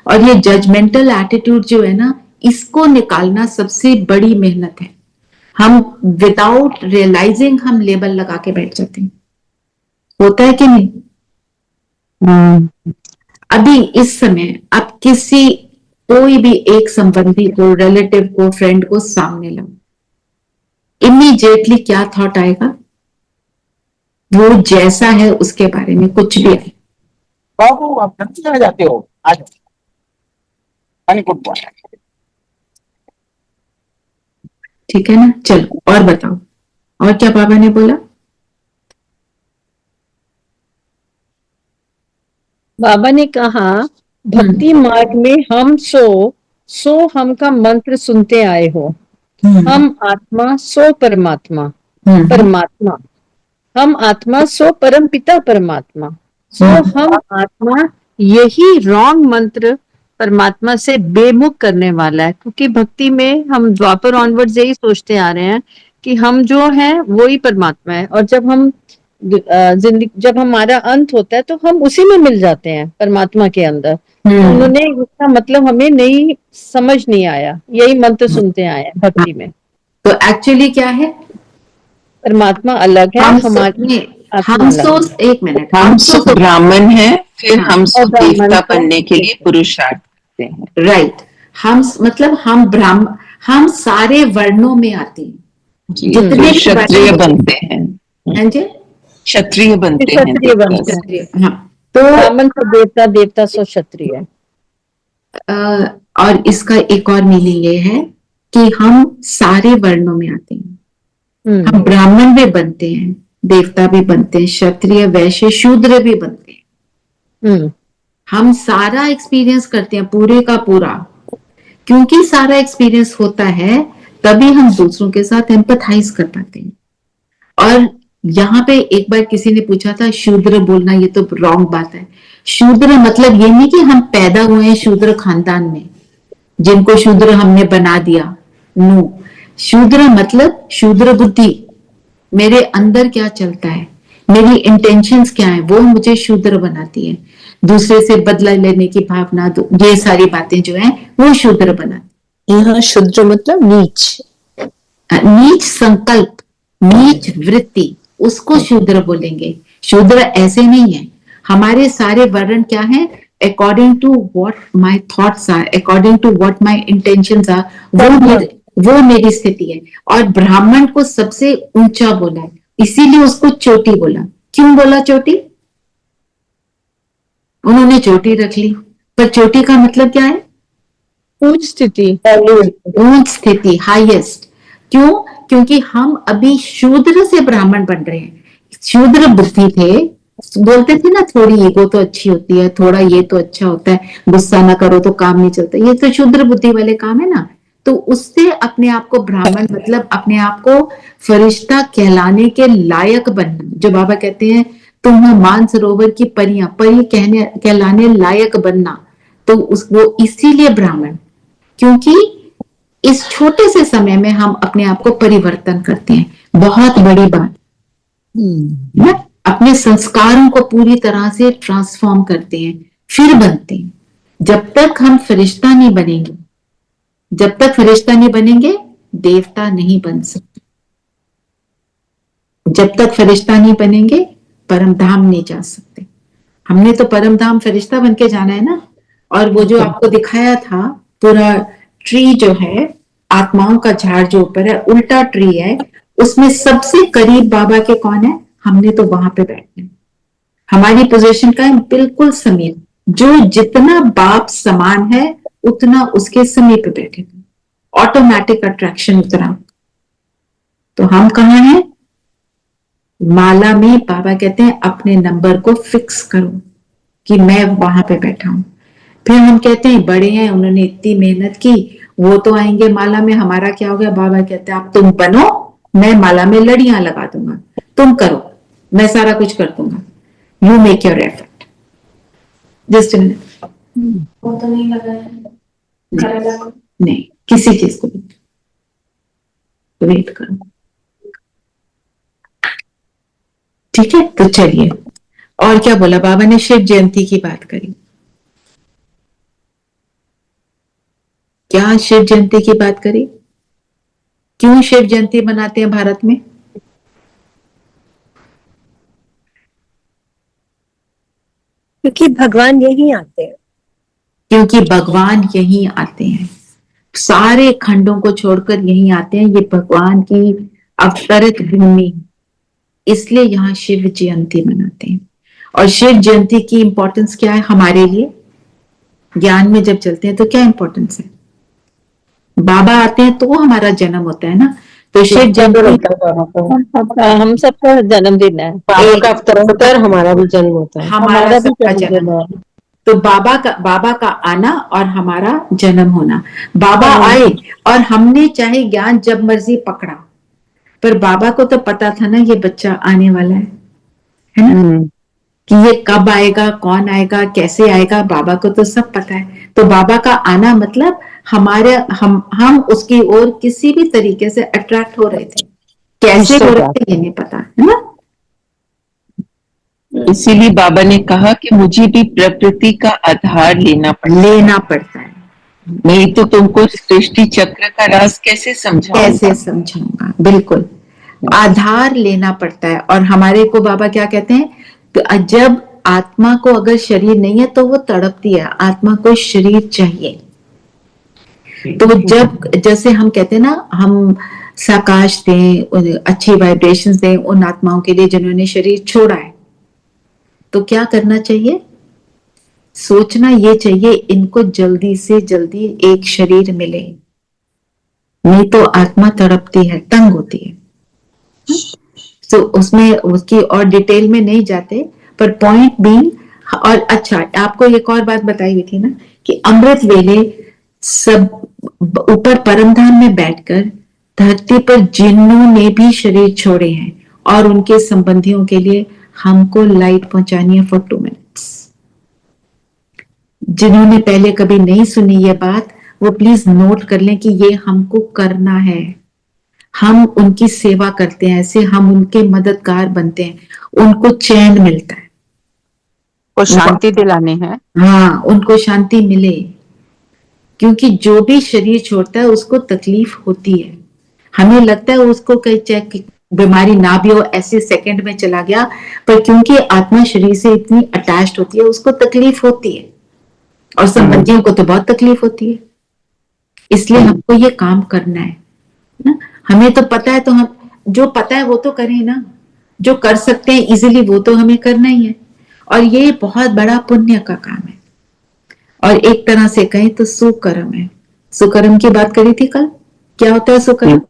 और ये जजमेंटल एटीट्यूड जो है ना, इसको निकालना सबसे बड़ी मेहनत है। हम विदाउट रियलाइजिंग हम लेबल लगा के बैठ जाते हैं, होता है कि नहीं? अभी इस समय आप किसी कोई भी एक संबंधी को, रिलेटिव को, फ्रेंड को सामने लाओ, इमीडिएटली क्या थॉट आएगा? वो जैसा है उसके बारे में कुछ भी है। बाबू आप कहाँ जाते हो? आज ठीक है ना? चलो और बताओ, और क्या बाबा ने बोला? बाबा ने कहा भक्ति मार्ग में हम सो हम का मंत्र सुनते आए हो। हम आत्मा सो परमात्मा, परमात्मा हम आत्मा सो परम पिता परमात्मा। सो हम आत्मा, यही रॉन्ग मंत्र परमात्मा से बेमुख करने वाला है। क्योंकि भक्ति में हम द्वापर ऑनवर्ड्स यही सोचते आ रहे हैं कि हम जो है वो ही परमात्मा है, और जब हम जिंदगी, जब हमारा अंत होता है तो हम उसी में मिल जाते हैं परमात्मा के अंदर। तो उन्होंने इसका मतलब हमें नहीं समझ नहीं आया, यही मंत्र सुनते आए हैं भक्ति में। तो एक्चुअली क्या है? परमात्मा अलग है, हमारे हम सो, एक मिनट, हम सो ब्राह्मण है, फिर हम सो देवता बनने के लिए पुरुषार्थ करते हैं। राइट, हम मतलब हम ब्राह्मण, हम सारे वर्णों में आते हैं, जितने क्षत्रिय बनते हैं। हाँ जी, क्षत्रिय बनते हैं। हाँ, तो ब्राह्मण तो देवता, देवता सो क्षत्रिय। और इसका एक और मीनिंग ये है कि हम सारे वर्णों में आते हैं। हम ब्राह्मण भी बनते हैं, देवता भी बनते हैं, क्षत्रिय, वैश्य, शूद्र भी बनते हैं। हम सारा एक्सपीरियंस करते हैं, पूरे का पूरा। क्योंकि सारा एक्सपीरियंस होता है तभी हम दूसरों के साथ एम्पथाइज कर पाते हैं। और यहाँ पे एक बार किसी ने पूछा था शूद्र बोलना ये तो रॉन्ग बात है। शूद्र मतलब ये नहीं कि हम पैदा हुए हैं शूद्र खानदान में जिनको शूद्र हमने बना दिया। नो, शूद्र मतलब शूद्र बुद्धि, मेरे अंदर क्या चलता है, मेरी इंटेंशंस क्या है, वो मुझे शूद्र बनाती है। दूसरे से बदला लेने की भावना, ये सारी बातें जो हैं वो शूद्र बनाती। यहाँ शूद्र मतलब नीच, नीच संकल्प, नीच वृत्ति, उसको शूद्र बोलेंगे। शूद्र ऐसे नहीं है। हमारे सारे वर्ण क्या है? According to what my thoughts are, according to what my intentions are, वो मेरी स्थिति है। और ब्राह्मण को सबसे ऊंचा बोला है, इसीलिए उसको चोटी बोला। क्यों बोला चोटी? उन्होंने चोटी रख ली, पर चोटी का मतलब क्या है? उच्च स्थिति, उच्च स्थिति, हाईएस्ट। क्यों? क्योंकि हम अभी शूद्र से ब्राह्मण बन रहे हैं। शूद्र बुद्धि थे, बोलते थे ना थोड़ी ईगो तो अच्छी होती है, थोड़ा ये तो अच्छा होता है, गुस्सा ना करो तो काम नहीं चलता, ये तो शूद्र बुद्धि वाले काम है ना। तो उससे अपने आप को ब्राह्मण मतलब अपने आप को फरिश्ता कहलाने के लायक बनना। जो बाबा कहते हैं तुम हो मानसरोवर की परियां, परी कहलाने लायक बनना, तो वो इसीलिए ब्राह्मण, क्योंकि इस छोटे से समय में हम अपने आप को परिवर्तन करते हैं। बहुत बड़ी बात है, अपने संस्कारों को पूरी तरह से ट्रांसफॉर्म करते हैं, फिर बनते हैं। जब तक हम फरिश्ता नहीं बनेंगे, जब तक फरिश्ता नहीं बनेंगे, देवता नहीं बन सकते। जब तक फरिश्ता नहीं बनेंगे, परम धाम नहीं जा सकते। हमने तो परम धाम फरिश्ता बन के जाना है ना। और वो जो आपको दिखाया था पूरा ट्री जो है, आत्माओं का झाड़ जो ऊपर है, उल्टा ट्री है, उसमें सबसे करीब बाबा के कौन है? हमने तो वहां पे बैठना है। हमारी पोजीशन का है बिल्कुल समीप। जो जितना बाप समान है उतना उसके समीप बैठेगा, ऑटोमेटिक अट्रैक्शन उतना। तो हम कहाँ हैं? माला में बाबा कहते हैं अपने नंबर को फिक्स करो कि मैं वहां पे बैठा हूं। फिर हम कहते हैं बड़े हैं, उन्होंने इतनी मेहनत की, वो तो आएंगे माला में, हमारा क्या हो गया? बाबा कहते हैं आप तुम बनो, मैं माला में लड़ियां लगा दूंगा, तुम करो, मैं सारा कुछ कर दूंगा। You make your effort. Just वो तो नहीं लगा है, नहीं, किसी चीज को वेट करो। ठीक है, तो चलिए। और क्या बोला बाबा ने? शिव जयंती की बात करी। क्या शिव जयंती की बात करी? क्यों शिव जयंती मनाते हैं भारत में? क्योंकि भगवान यही आते हैं। क्योंकि भगवान यहीं आते हैं, सारे खंडों को छोड़कर यहीं आते हैं। ये भगवान की अवतरित भूमि, इसलिए यहाँ शिव जयंती मनाते हैं। और शिव जयंती की इंपॉर्टेंस क्या है हमारे लिए? ज्ञान में जब चलते हैं तो क्या इंपॉर्टेंस है? बाबा आते हैं तो हमारा जन्म होता है ना। तो शिव जयंती हम सबका जन्मदिन है, बाबा का अवतरण होता है, हमारा भी जन्म होता है। हमारा सबका जन्म है। तो बाबा का आना और हमारा जन्म होना। बाबा आए और हमने चाहे ज्ञान जब मर्जी पकड़ा, पर बाबा को तो पता था ना ये बच्चा आने वाला है ना, कि ये कब आएगा, कौन आएगा, कैसे आएगा, बाबा को तो सब पता है। तो बाबा का आना मतलब हमारे हम उसकी ओर किसी भी तरीके से अट्रैक्ट हो रहे थे। कैसे हो रहे थे ये नहीं पता, है ना। इसीलिए बाबा ने कहा कि मुझे भी प्रकृति का आधार लेना पड़ता है। नहीं तो तुमको सृष्टि चक्र का राज कैसे समझाऊंगा। बिल्कुल, आधार लेना पड़ता है। और हमारे को बाबा क्या कहते हैं? तो जब आत्मा को अगर शरीर नहीं है तो वो तड़पती है, आत्मा को शरीर चाहिए। तो जब जैसे हम कहते हैं ना, हम साकाश दें, अच्छी वाइब्रेशंस दें उन आत्माओं के लिए जिन्होंने शरीर छोड़ा है, तो क्या करना चाहिए? सोचना ये चाहिए इनको जल्दी से जल्दी एक शरीर मिले, नहीं तो आत्मा तड़पती है, तंग होती है। तो उसमें उसकी और डिटेल में नहीं जाते, पर पॉइंट बीइंग। और अच्छा, आपको एक और बात बताई हुई थी ना कि अमृत वेले सब ऊपर परमधाम में बैठकर धरती पर जिन्होंने भी शरीर छोड़े हैं और उनके संबंधियों के लिए हमको लाइट पहुंचानी है फॉर 2 मिनट्स। जिन्होंने पहले कभी नहीं सुनी ये बात, वो प्लीज नोट कर लें कि ये हमको करना है। हम उनकी सेवा करते हैं, ऐसे हम उनके मददगार बनते हैं, उनको चैन मिलता है, को शांति दिलाने हैं। हाँ, उनको शांति मिले। क्योंकि जो भी शरीर छोड़ता है उसको तकलीफ होती है। हमें लगता है उसको कहीं चेक बीमारी ना भी हो, ऐसे सेकंड में चला गया, पर क्योंकि आत्मा शरीर से इतनी अटैच्ड होती है, उसको तकलीफ होती है, और संबंधियों को तो बहुत तकलीफ होती है। इसलिए हमको ये काम करना है ना। हमें तो पता है, तो हम जो पता है वो तो करें ना, जो कर सकते हैं इजीली वो तो हमें करना ही है। और ये बहुत बड़ा पुण्य का काम है, और एक तरह से कहें तो सुकर्म है। सुकर्म की बात करी थी कल। क्या होता है सुकर्म?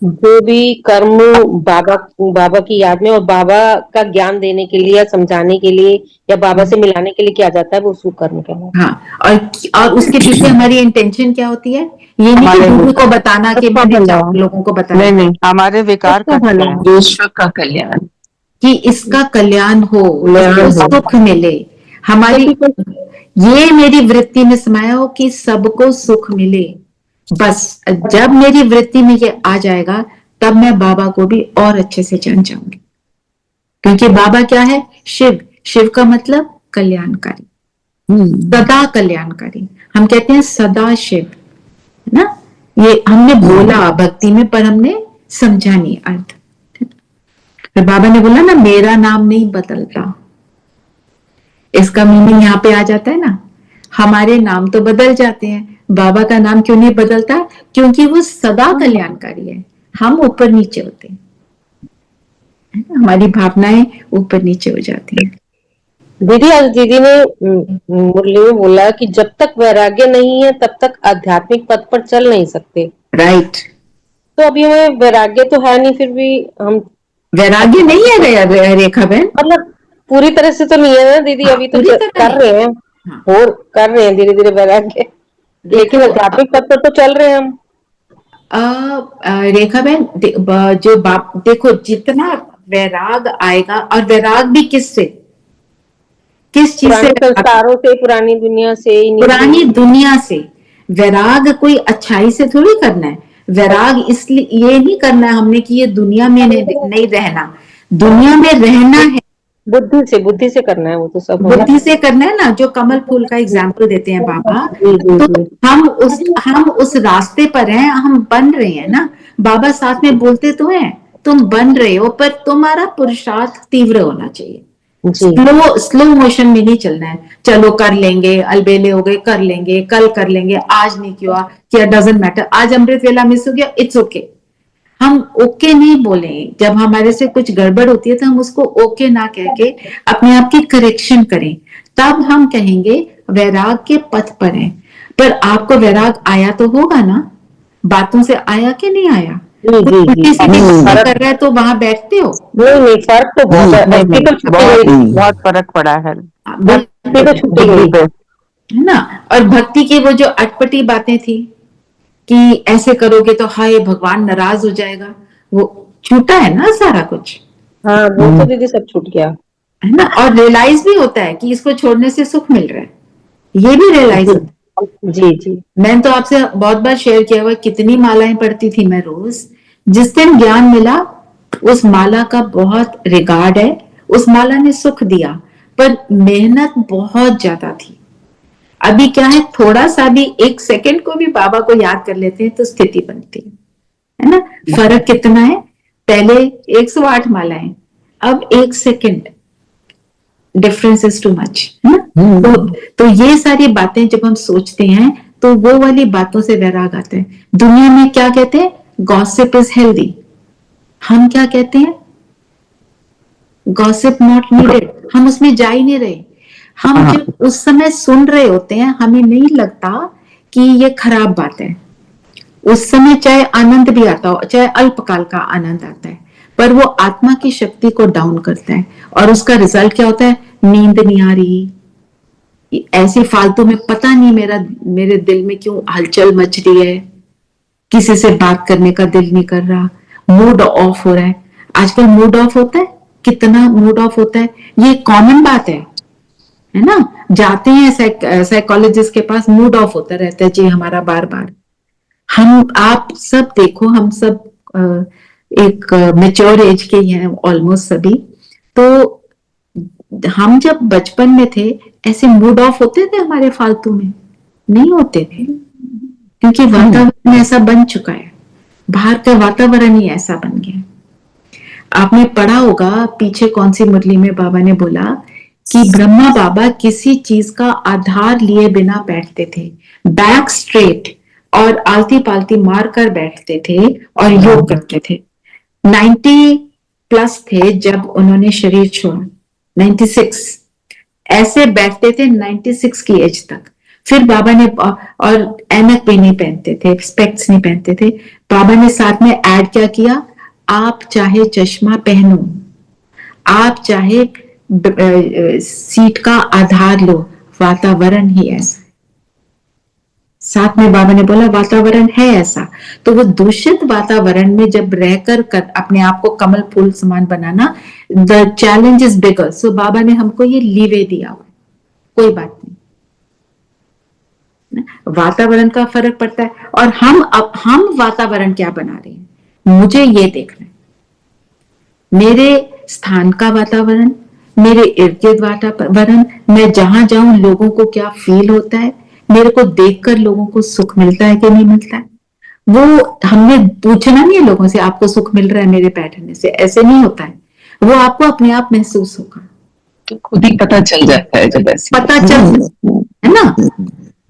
जो भी कर्म बाबा की याद में और बाबा का ज्ञान देने के लिए या समझाने के लिए या बाबा से मिलाने के लिए किया जाता है, वो सुकर्म कहलाता है। हाँ, और उसके पीछे हमारी इंटेंशन क्या होती है? ये नहीं कि गुरु को बताना कि मैंने लोगों को बताना, नहीं, हमारे विकार का कल्याण, विश्व का कल्याण, कि इसका कल्याण हो, इसको सुख मिले। हमारी ये मेरी वृत्ति में समाया हो कि सबको सुख मिले। बस जब मेरी वृत्ति में ये आ जाएगा, तब मैं बाबा को भी और अच्छे से जान जाऊंगी। क्योंकि बाबा क्या है? शिव। शिव का मतलब कल्याणकारी, सदा कल्याणकारी। हम कहते हैं सदा शिव, है ना। ये हमने बोला भक्ति में, पर हमने समझा नहीं अर्थ। फिर बाबा ने बोला ना, मेरा नाम नहीं बदलता। इसका मीनिंग यहाँ पे आ जाता है ना, हमारे नाम तो बदल जाते हैं, बाबा का नाम क्यों नहीं बदलता? क्योंकि वो सदा कल्याणकारी है। हम ऊपर नीचे होते हैं, हमारी भावनाएं ऊपर नीचे हो जाती हैं। दीदी, आज दीदी ने मुरली में बोला कि जब तक वैराग्य नहीं है तब तक आध्यात्मिक पथ पर चल नहीं सकते। राइट। तो अभी हमें वैराग्य तो है नहीं, फिर भी हम वैराग्य नहीं है रेखा बहन, मतलब पूरी तरह से तो नहीं है ना दीदी। अभी तो कर रहे हैं, और कर रहे हैं धीरे धीरे वैराग्य, लेकिन आध्यात्मिक पथ पर तो चल रहे हैं हम। रेखा बहन, जो देखो, जितना वैराग आएगा, और वैराग भी किससे, किस चीज से? संस्कारों से, पुरानी दुनिया से। पुरानी दुनिया से। वैराग कोई अच्छाई से थोड़ी करना है। वैराग इसलिए ये नहीं करना है हमने कि ये दुनिया में नहीं रहना, दुनिया में रहना है, बुद्धि से करना है। वो तो सब बुद्धि से करना है ना। जो कमल फूल का एग्जाम्पल देते हैं बाबा, तो हम उस रास्ते पर हैं, हम बन रहे हैं ना। बाबा साथ में बोलते तो हैं, तुम बन रहे हो, पर तुम्हारा पुरुषार्थ तीव्र होना चाहिए। स्लो मोशन में नहीं चलना है। चलो कर लेंगे, अलबेले हो गए, कर लेंगे, कल कर लेंगे, आज नहीं किया, डजंट मैटर। आज अमृत वेला मिस हो गया, इट्स ओके। हम ओके नहीं बोले। जब हमारे से कुछ गड़बड़ होती है तो हम उसको ओके ना कह के अपने आप की करेक्शन करें, तब हम कहेंगे वैराग के पथ पर है। पर आपको वैराग आया तो होगा ना, बातों से आया कि नहीं आया? कर रहा है तो वहां बैठते हो? नहीं, फर्क तो बहुत फर्क पड़ा है ना। और भक्ति की वो जो अटपटी बातें थी कि ऐसे करोगे तो हाय भगवान नाराज हो जाएगा, वो छूटा है ना सारा कुछ। हाँ, वो तो दीदी सब छूट गया है ना। और रियलाइज भी होता है कि इसको छोड़ने से सुख मिल रहा है, ये भी रियलाइज होता है। जी। मैंने तो आपसे बहुत बार शेयर किया हुआ, कितनी मालाएं पढ़ती थी मैं रोज। जिस दिन ज्ञान मिला, उस माला का बहुत रिगार्ड है, उस माला ने सुख दिया, पर मेहनत बहुत ज्यादा थी। अभी क्या है, थोड़ा सा भी, एक सेकंड को भी बाबा को याद कर लेते हैं तो स्थिति बनती है ना। फर्क कितना है? पहले 108 मालाएं, अब 1 second, difference is too much, है ना। तो ये सारी बातें जब हम सोचते हैं तो वो वाली बातों से वैराग आता है। दुनिया में क्या कहते हैं? Gossip is healthy. हम क्या कहते हैं? Gossip not needed. हम उसमें जा ही नहीं रहे। हम जब उस समय सुन रहे होते हैं, हमें नहीं लगता कि ये खराब बात है। उस समय चाहे आनंद भी आता हो, चाहे अल्पकाल का आनंद आता है, पर वो आत्मा की शक्ति को डाउन करता है। और उसका रिजल्ट क्या होता है? नींद नहीं आ रही, ऐसी फालतू में पता नहीं मेरे दिल में क्यों हलचल मच रही है, किसी से बात करने का दिल नहीं कर रहा, मूड ऑफ हो रहा है। आजकल मूड ऑफ होता है, कितना मूड ऑफ होता है, ये कॉमन बात है ना। जाते हैं साइकोलॉजिस्ट के पास, मूड ऑफ होता रहता है जी हमारा बार बार। आप सब देखो, हम सब एक मैच्योर एज के ही हैं ऑलमोस्ट सभी। तो हम जब बचपन में थे, ऐसे मूड ऑफ होते थे हमारे फालतू में? नहीं होते थे, क्योंकि वातावरण ऐसा बन चुका है। बाहर का वातावरण ही ऐसा बन गया। आपने पढ़ा होगा पीछे कौन सी मुरली में बाबा ने बोला कि ब्रह्मा बाबा किसी चीज का आधार लिए बिना बैठते थे, बैक स्ट्रेट और आलती पालती मार कर बैठते थे और योग करते थे। 90 प्लस थे जब उन्होंने शरीर छोड़ा, 96 ऐसे बैठते थे 96 की एज तक। फिर बाबा ने, और ऐनक भी नहीं पहनते थे, स्पेक्ट्स नहीं पहनते थे। बाबा ने साथ में ऐड क्या किया, आप चाहे चश्मा पहनो, आप चाहे सीट का आधार लो, वातावरण ही ऐसा है। साथ में बाबा ने बोला वातावरण है ऐसा, तो वो दूषित वातावरण में जब रहकर अपने आप को कमल फूल समान बनाना, द चैलेंज इज बिगर। सो बाबा ने हमको ये लीवे दिया हुआ, कोई बात नहीं, वातावरण का फर्क पड़ता है। और हम वातावरण क्या बना रहे हैं, मुझे ये देखना है, मेरे स्थान का वातावरण, मेरे इर्द गिर्द वातावरण, मैं जहां जाऊं लोगों को क्या फील होता है, मेरे को देखकर लोगों को सुख मिलता है कि नहीं मिलता है। वो हमने पूछना नहीं है लोगों से आपको सुख मिल रहा है मेरे बैठने से, ऐसे नहीं होता है। वो आपको अपने आप महसूस होगा, तो खुद ही पता चल जाता है जब ऐसे पता चल, है ना।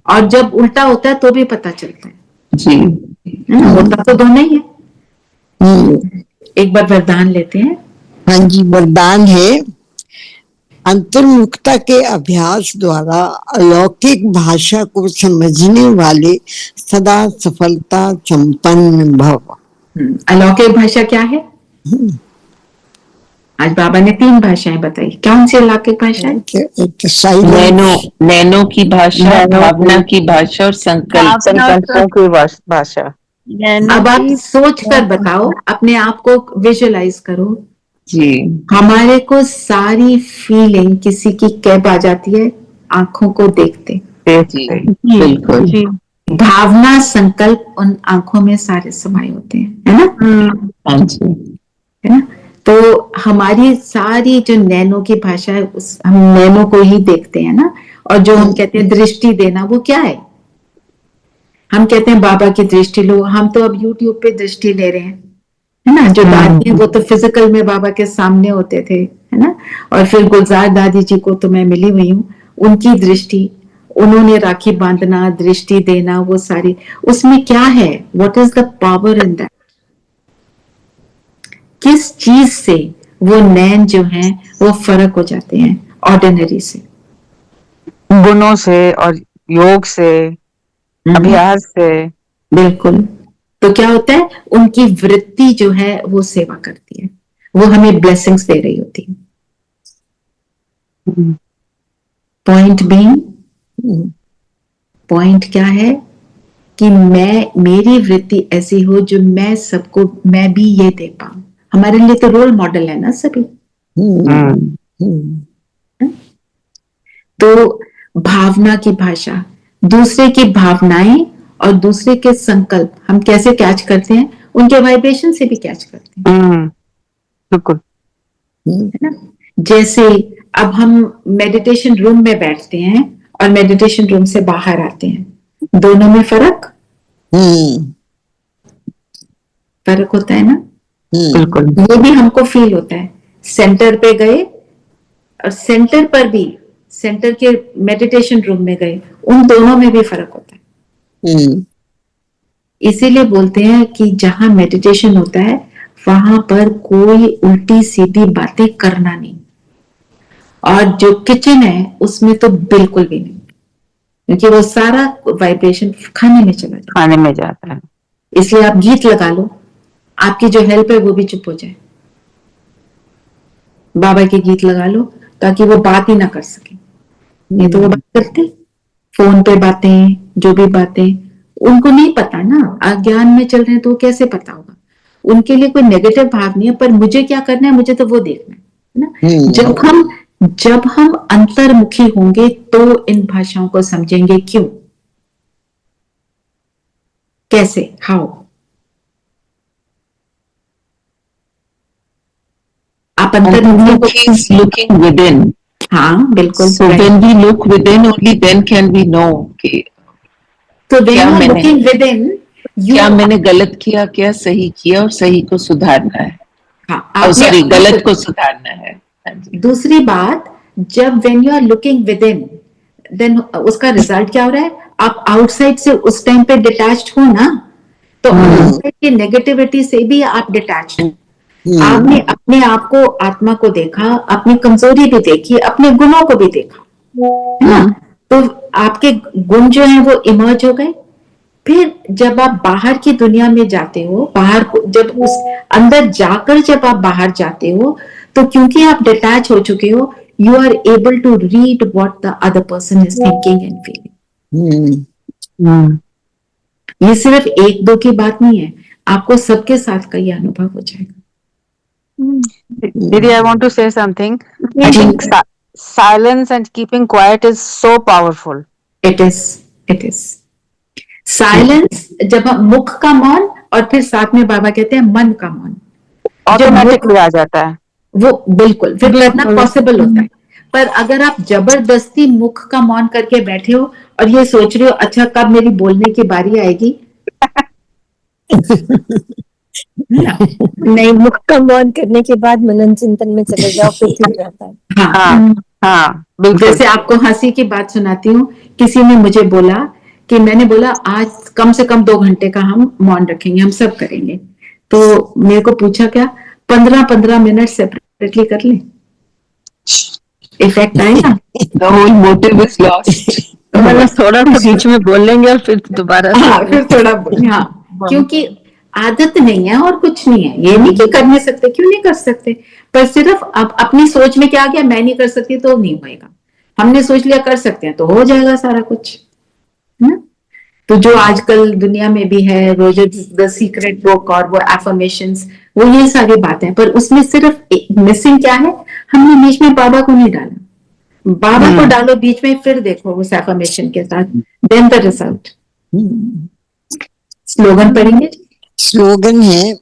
और जब उल्टा होता है तो भी पता चलता है जी, है ना, होता तो दोनों ही है। एक बार वरदान लेते हैं। हाँ जी, वरदान है, अंतर्मुखता के अभ्यास द्वारा अलौकिक भाषा को समझने वाले सदा सफलता संपन्न भव। अलौकिक भाषा क्या है? आज बाबा ने 3 भाषाएं बताई, कौन सी अलौकिक भाषा है? नैनो की भाषा, भावना की भाषा और संकल्पों की भाषा। अब आप सोच कर बताओ, अपने आप को विजुअलाइज करो जी। हमारे को सारी फीलिंग किसी की कैब आ जाती है आंखों को देखते, बिल्कुल। भावना संकल्प उन आंखों में सारे समाये होते हैं, है ना। हाँ जी, है ना। तो हमारी सारी जो नैनो की भाषा है, हम नैनो को ही देखते हैं ना। और जो हम कहते हैं दृष्टि देना, वो क्या है? हम कहते हैं बाबा की दृष्टि लो, हम तो अब यूट्यूब पे दृष्टि ले रहे हैं, है ना। जो दादी वो तो फिजिकल में बाबा के सामने होते थे, है ना। और फिर गुलजार दादी जी को तो मैं मिली हुई हूँ, उनकी दृष्टि, उन्होंने राखी बांधना, दृष्टि देना, वो सारी, उसमें क्या है, what is the power in that? किस चीज से वो नैन जो हैं वो फर्क हो जाते हैं ऑर्डिनरी से? गुणों से और योग से, अभ्यास से। बिल्कुल। तो क्या होता है, उनकी वृत्ति जो है वो सेवा करती है, वो हमें ब्लेसिंग्स दे रही होती है। पॉइंट पॉइंट क्या है कि मेरी वृत्ति ऐसी हो जो मैं सबको, मैं भी ये दे पाऊं। हमारे लिए तो रोल मॉडल है ना सभी। तो भावना की भाषा, दूसरे की भावनाएं और दूसरे के संकल्प हम कैसे कैच करते हैं? उनके वाइब्रेशन से भी कैच करते हैं, बिल्कुल, है ना। जैसे अब हम मेडिटेशन रूम में बैठते हैं और मेडिटेशन रूम से बाहर आते हैं, दोनों में फर्क होता है ना। बिल्कुल, ये भी हमको फील होता है। सेंटर पे गए और सेंटर पर भी, सेंटर के मेडिटेशन रूम में गए, उन दोनों में भी फर्क होता है। इसीलिए बोलते हैं कि जहां मेडिटेशन होता है वहां पर कोई उल्टी सीधी बातें करना नहीं, और जो किचन है उसमें तो बिल्कुल भी नहीं, क्योंकि वो सारा वाइब्रेशन खाने में जाता है। इसलिए आप गीत लगा लो, आपकी जो हेल्प है वो भी चुप हो जाए। बाबा के गीत लगा लो ताकि वो बात ही ना कर सके, नहीं तो वो बात करते, फोन पे बातें, जो भी बातें, उनको नहीं पता ना, अज्ञान में चल रहे हैं तो कैसे पता होगा। उनके लिए कोई नेगेटिव भाव नहीं है, पर मुझे क्या करना है, मुझे तो वो देखना है ना। जब हम अंतर्मुखी होंगे तो इन भाषाओं को समझेंगे। क्यों, कैसे, हाउ? आप अंतर्मुखी लुकिंग विद इन। हाँ बिल्कुल। So when we look within, only then can we know कि तो when you are looking within, क्या मैंने गलत किया, क्या सही किया, और सही को सुधारना है। हाँ, सॉरी, गलत को सुधारना है। दूसरी बात, जब when you are looking within, then उसका रिजल्ट क्या हो रहा है? आप आउटसाइड से उस टाइम पे डिटैच्ड हो ना, तो आउटसाइड की नेगेटिविटी से भी आप डिटैच्ड हो। आपने अपने आप को, आत्मा को देखा, अपनी कमजोरी भी देखी, अपने गुणों को भी देखा, है ना? तो आपके गुण जो हैं वो इमर्ज हो गए। फिर जब आप बाहर की दुनिया में जाते हो, बाहर जब उस अंदर जाकर जब आप बाहर जाते हो, तो क्योंकि आप डिटैच हो चुके हो, you are able to read what the other person is thinking and feeling. ये सिर्फ एक दो की बात नहीं है, आपको सबके साथ का ये अनुभव हो जाएगा। Didi, I want to say something. I think silence and keeping quiet is so powerful. It is. Silence, जब हम मुख का मौन, और फिर साथ में बाबा कहते हैं मन का मौन, ऑटोमेटिकली आ जाता है वो, बिल्कुल फिर करना पॉसिबल होता है। पर अगर आप जबरदस्ती मुख का मौन करके बैठे हो और ये सोच रहे हो अच्छा कब मेरी बोलने की बारी आएगी, नहीं, मुख का मौन करने के बाद मनन चिंतन में चले जाओ, फिर ठीक रहता है। हाँ, जैसे आपको हंसी की बात सुनाती हूँ। किसी ने मुझे बोला कि, मैंने बोला आज कम से कम 2 घंटे का हम मौन रखेंगे, हम सब करेंगे। तो मेरे को पूछा क्या 15-15 मिनट सेपरेटली कर ले, इफेक्ट आएगा? The whole motive is lost. मतलब थोड़ा सा बीच में बोल लेंगे और फिर दोबारा फिर थोड़ा क्योंकि आदत नहीं है और कुछ नहीं है। ये नहीं कि कर नहीं सकते, क्यों नहीं कर सकते, पर सिर्फ अब अपनी सोच में क्या आ गया, मैं नहीं कर सकती तो नहीं होएगा। हमने सोच लिया कर सकते हैं तो हो जाएगा सारा कुछ, है ना? तो जो आजकल दुनिया में भी है, रोज द सीक्रेट बुक और वो एफर्मेशंस, वो ये सारी बातें, पर उसमें सिर्फ मिसिंग क्या है, हमने बीच में बाबा को नहीं डाला। बाबा को डालो बीच में, फिर देखो उस एफर्मेशन के साथ, देन द रिजल्ट। स्लोगन पढ़ेंगे। स्लोगन है,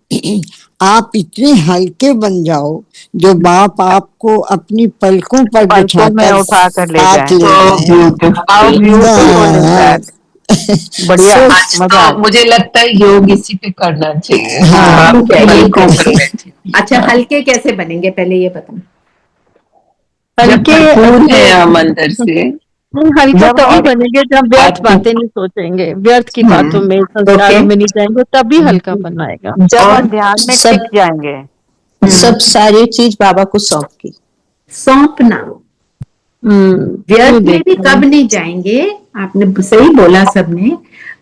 आप इतने हल्के बन जाओ जो बाप आपको अपनी पलकों पर बिठाकर उठाकर ले साथ जाए। बढ़िया, मजा। मुझे लगता है योग इसी पे करना चाहिए। अच्छा, हल्के कैसे बनेंगे पहले ये बताओ। हल्के है हम अंदर से, हल्के तभी बनेंगे जब व्यर्थ बातें नहीं सोचेंगे, व्यर्थ की बातों में, संस्कारों में नहीं जाएंगे, तभी हल्का बन आएगा। जब हम ध्यान में टिक जाएंगे, सब सारी चीज बाबा को सौंपना। व्यर्थ में भी कब नहीं जाएंगे, आपने सही बोला सबने,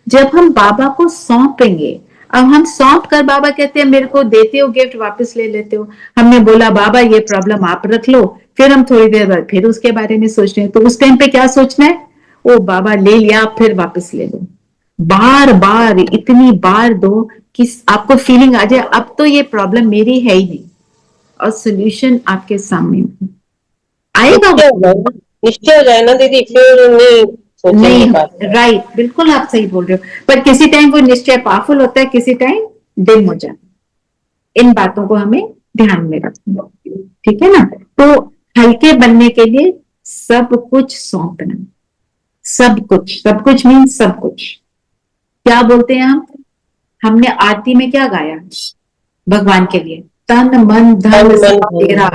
जब हम बाबा को सौंपेंगे। अब हम सौंप कर, बाबा कहते हैं मेरे को देते हो गिफ्ट, वापस ले लेते हो। हमने बोला बाबा ये प्रॉब्लम आप रख लो, फिर हम थोड़ी देर बाद फिर उसके बारे में सोच रहे हैं, तो उस टाइम पे क्या सोचना है, ओ बाबा ले लिया, फिर वापस ले लो। बार बार, इतनी बार दो कि आपको फीलिंग आ जाए अब तो ये प्रॉब्लम मेरी है ही नहीं, और सोल्यूशन आपके सामने आएगा। निश्चय हो जाए ना दीदी, फिर नहीं, राइट, बिल्कुल आप सही बोल रहे हो। पर किसी टाइम वो निश्चय पावरफुल होता है, किसी टाइम डिम हो जाता है। इन बातों को हमें ध्यान में रखना, ठीक है ना? तो हल्के बनने के लिए सब कुछ सौंपना, सब कुछ मीन्स सब कुछ। क्या बोलते हैं हम? हमने आरती में क्या गाया भगवान के लिए? तन मन धन सब तेरा,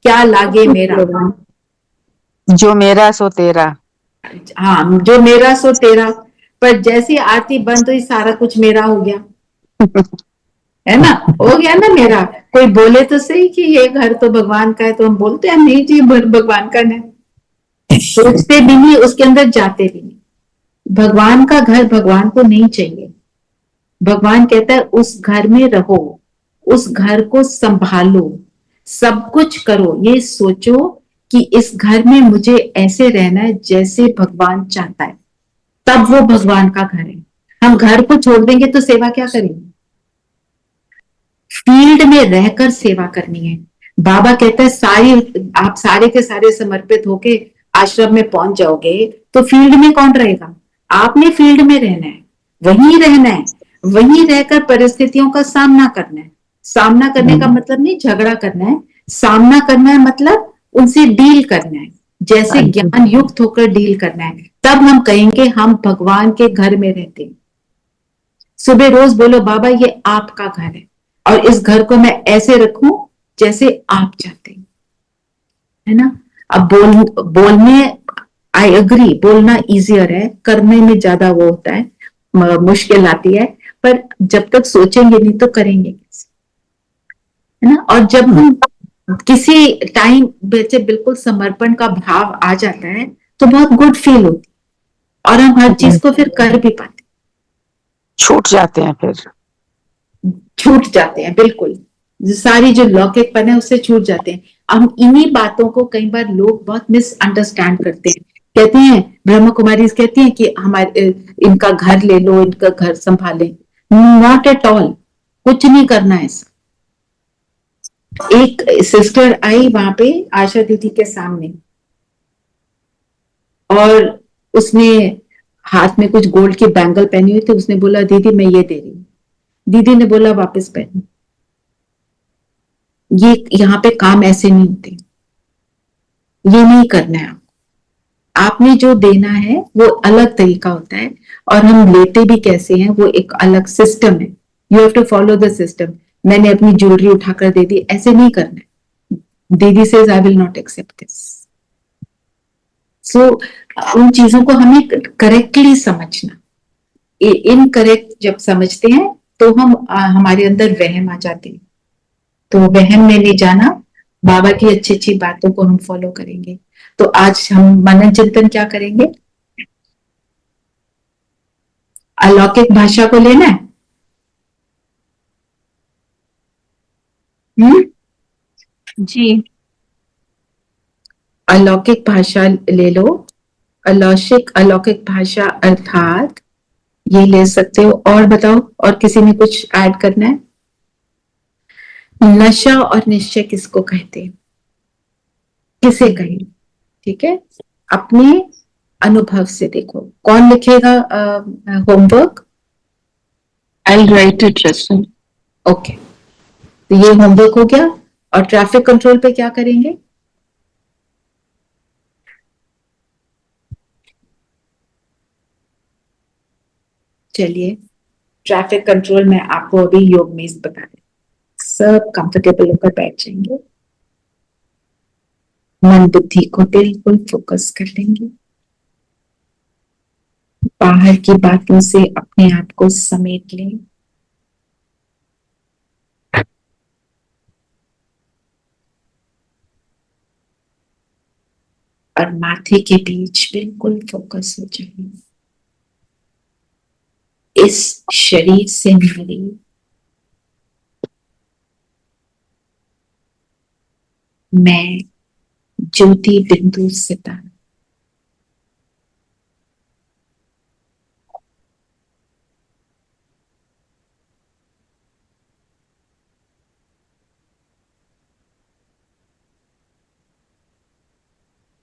क्या लागे मेरा, जो मेरा सो तेरा। हाँ, जो मेरा सो तेरा। पर जैसी आरती बंद हुई सारा कुछ मेरा हो गया, है ना? हो गया ना मेरा। कोई बोले तो सही कि ये घर तो भगवान का है, तो हम बोलते हैं नहीं जी भगवान का नहीं, सोचते भी नहीं, उसके अंदर जाते भी नहीं। भगवान का घर भगवान को नहीं चाहिए। भगवान कहता है उस घर में रहो, उस घर को संभालो, सब कुछ करो, ये सोचो कि इस घर में मुझे ऐसे रहना है जैसे भगवान चाहता है, तब वो भगवान का घर है। हम घर को छोड़ देंगे तो सेवा क्या करेंगे? फील्ड में रहकर सेवा करनी है। बाबा कहता है आप सारे के सारे समर्पित होके आश्रम में पहुंच जाओगे तो फील्ड में कौन रहेगा? आपने फील्ड में रहना है, वहीं रहना है, वहीं रहकर परिस्थितियों का सामना करना है। सामना करने का मतलब नहीं झगड़ा करना है, सामना करना है मतलब उनसे डील करना है, जैसे ज्ञान युक्त होकर डील करना है। तब हम कहेंगे हम भगवान के घर में रहते हैं। सुबह रोज बोलो बाबा ये आपका घर है और इस घर को मैं ऐसे रखूं जैसे आप चाहते हैं, है ना। अब बोलने आई अग्री, बोलना इजियर है, करने में ज्यादा वो होता है, मुश्किल आती है। पर जब तक सोचेंगे नहीं तो करेंगे कैसे, है ना। और जब हम किसी टाइम से बिल्कुल समर्पण का भाव आ जाता है तो बहुत गुड फील होती है और हम हर चीज को फिर कर भी पाते, छूट जाते हैं फिर। छूट जाते हैं बिल्कुल, सारी जो लौकिकपन है उससे छूट जाते हैं। हम इन्हीं बातों को कई बार लोग बहुत मिसअंडरस्टैंड करते हैं, कहते हैं ब्रह्म कुमारी कहती हैं कि हमारे इनका घर ले लो, इनका घर संभालें। नॉट एट ऑल, कुछ नहीं करना है। एक सिस्टर आई वहां पे आशा दीदी के सामने और उसने हाथ में कुछ गोल्ड की बैंगल पहनी हुई थी, उसने बोला दीदी मैं ये दे रही हूँ। दीदी ने बोला वापस पहनो, ये यहाँ पे काम ऐसे नहीं होते, ये नहीं करना है आपने जो देना है वो अलग तरीका होता है और हम लेते भी कैसे हैं वो एक अलग सिस्टम है। You have to follow the system. मैंने अपनी ज्वेलरी उठाकर दे दी, ऐसे नहीं करना है। दीदी says I will not accept this. So उन चीजों को हमें करेक्टली समझना, इनकरेक्ट जब समझते हैं तो हम हमारे अंदर वहम आ जाते हैं, तो वहम में नहीं जाना, बाबा की अच्छी अच्छी बातों को हम फॉलो करेंगे। तो आज हम मनन चिंतन क्या करेंगे, अलौकिक भाषा को लेना है। जी। अलौकिक भाषा ले लो। अलौकिक भाषा अर्थात ये ले सकते हो। और बताओ, और किसी ने कुछ ऐड करना है। नशा और निश्चय किसको कहते हैं, किसे कहें, ठीक है। अपने अनुभव से देखो कौन लिखेगा homework. I'll write it, Justin. Okay, तो ये होमवर्क हो गया। और ट्रैफिक कंट्रोल पे क्या करेंगे, चलिए ट्रैफिक कंट्रोल में आपको अभी योग में बता दें। सब कंफर्टेबल होकर बैठ जाएंगे, मन बुद्धि को बिल्कुल फोकस कर लेंगे, बाहर की बातों से अपने आप को समेट लें। और माथे के बीच बिल्कुल फोकस हो जाए। इस शरीर से मेरी मैं ज्योति बिंदु सितारा,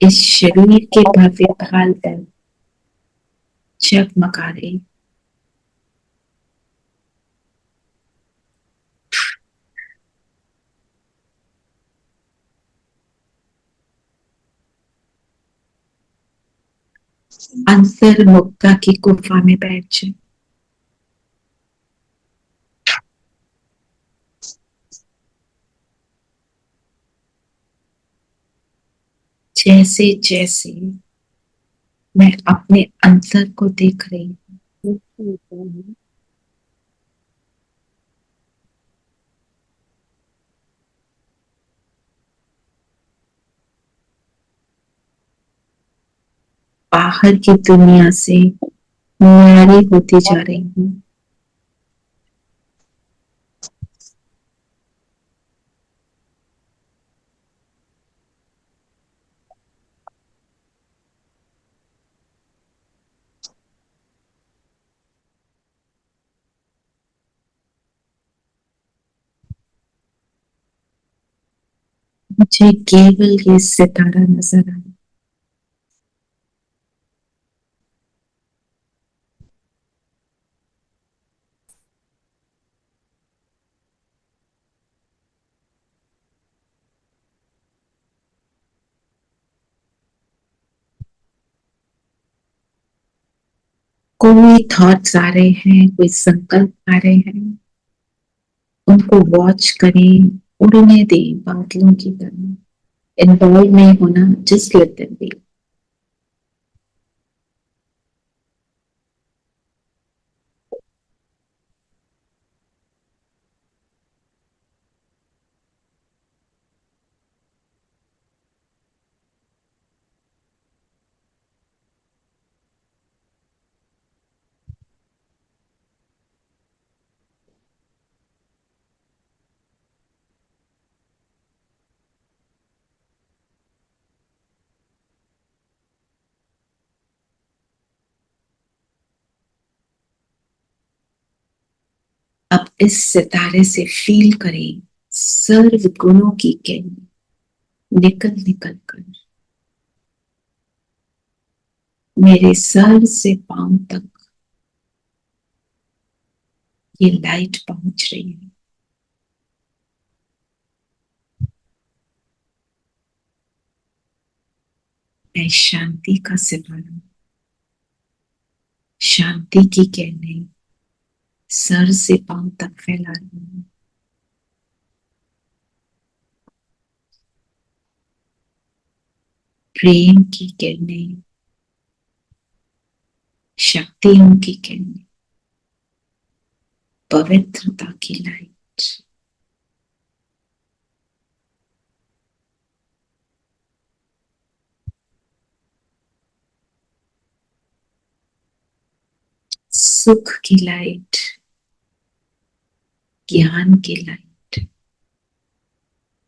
इस शरीर के भव्य भाल पर जगमगा रही अंतर मुक्ता की गुफा में बैठ जाए। जैसे जैसे मैं अपने अंतर को देख रही हूँ, बाहर की दुनिया से न्यारी होती जा रही हूँ। मुझे केवल ये सितारा नजर आया। कोई थॉट्स आ रहे हैं, कोई संकल्प आ रहे हैं, उनको वॉच करें, उड़ने दें बादलों की तरह। इन्वॉल्व नहीं होना, जस्ट लेट देम बी। अब इस सितारे से फील करें सर्व गुणों की किरण निकल निकल कर मेरे सर से पांव तक ये लाइट पहुंच रही है। मैं शांति का सितारा, शांति की किरणें सर से पांव तक फैला रही हूं। प्रेम की किरणें, शक्तियों की किरणें, पवित्रता की लाइट। सुख की लाइट, ज्ञान की लाइट,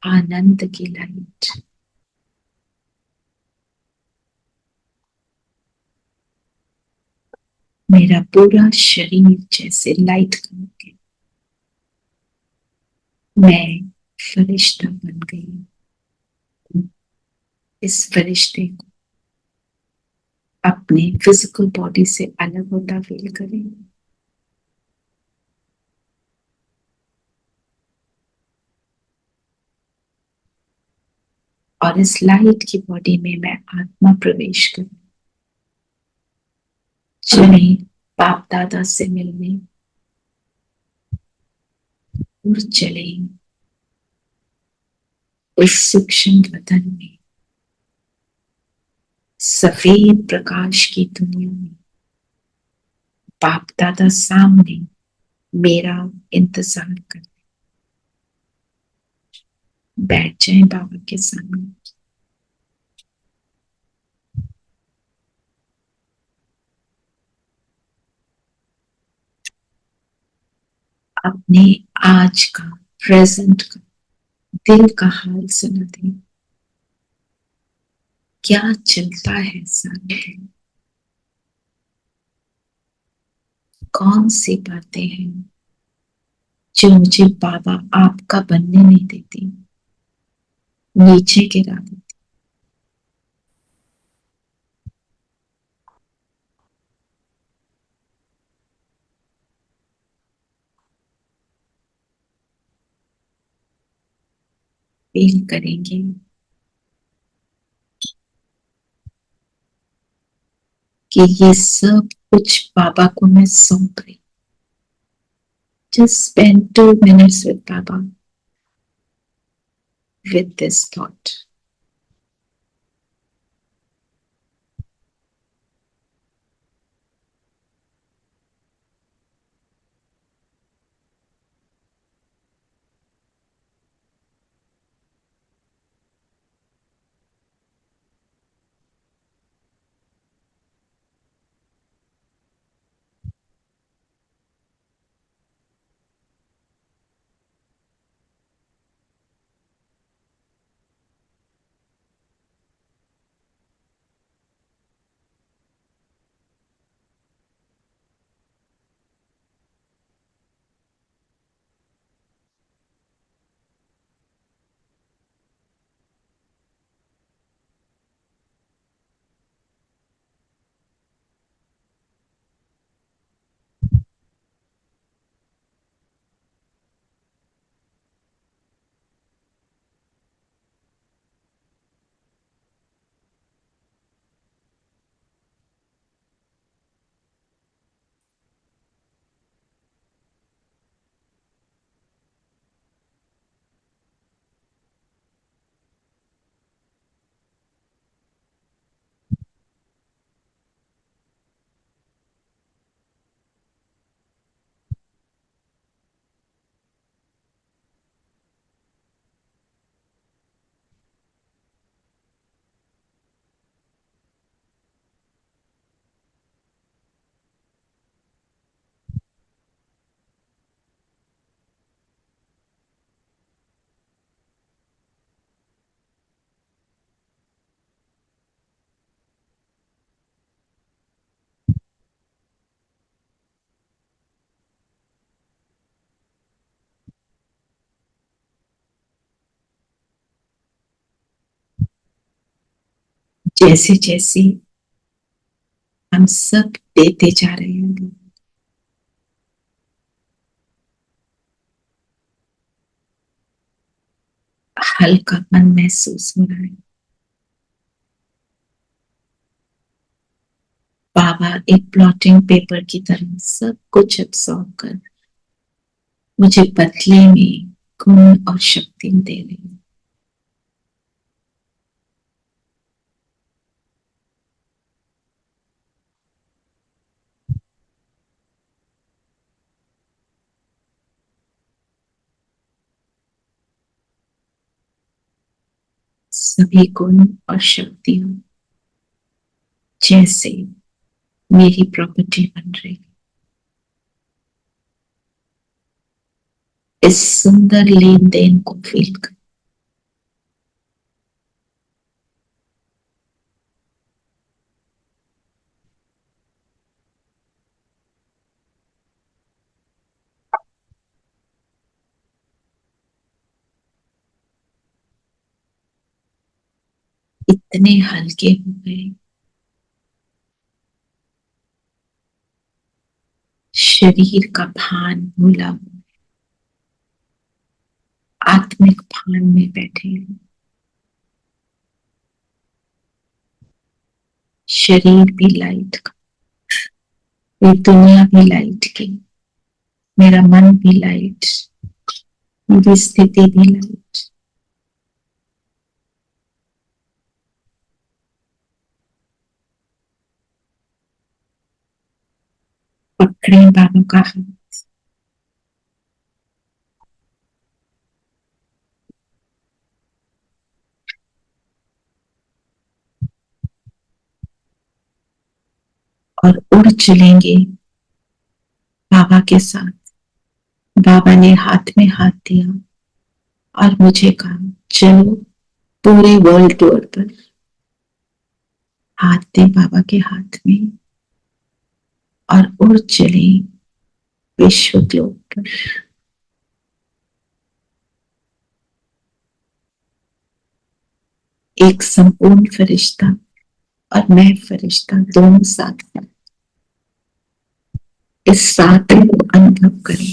आनंद की लाइट। मेरा पूरा शरीर जैसे लाइट का हो गया। मैं फरिश्ता बन गई। इस फरिश्ते को अपने फिजिकल बॉडी से अलग होता फील करें। और इस लाइट की बॉडी में मैं आत्मा प्रवेश करूं। चले बाप दादा से मिलने और चले इस सूक्ष्म वतन में, सफेद प्रकाश की दुनिया में। बाप दादा सामने मेरा इंतजार कर बैठ जाए बाबा के सामने। अपने आज का, प्रेजेंट का, दिल का हाल सुना दे। क्या चलता है सामने, कौन सी बातें हैं जो मुझे बाबा आपका बनने नहीं देती, नीचे गिरा देती। फील करेंगे कि ये सब कुछ बाबा को मैं सौंप रही। Just spend 2 minutes with Baba with this thought. जैसे जैसे हम सब देते जा रहे हैं, हल्कापन महसूस हो रहा है। बाबा एक प्लॉटिंग पेपर की तरह सब कुछ अब्सॉर्ब कर मुझे बदले में गुण और शक्ति दे रहे हैं। सभी गुण और शक्तियां जैसे मेरी प्रॉपर्टी बन रही, इस सुंदर लेन देन को फील कर। इतने हल्के हो गए, शरीर का भान भूला, आत्मिक भान में बैठे हैं। शरीर भी लाइट का, ये दुनिया भी लाइट की, मेरा मन भी लाइट, मेरी स्थिति भी लाइट। पकड़े बाबा का हाथ, और उड़ चलेंगे बाबा के साथ। बाबा ने हाथ में हाथ दिया और मुझे कहा, चलो पूरे वर्ल्ड टूर पर। हाथ दे बाबा के हाथ में और उड़ चले विश्व ग्लोब पर। एक संपूर्ण फरिश्ता और मैं फरिश्ता दोनों साथ हैं। इस साथ को अनुभव करें।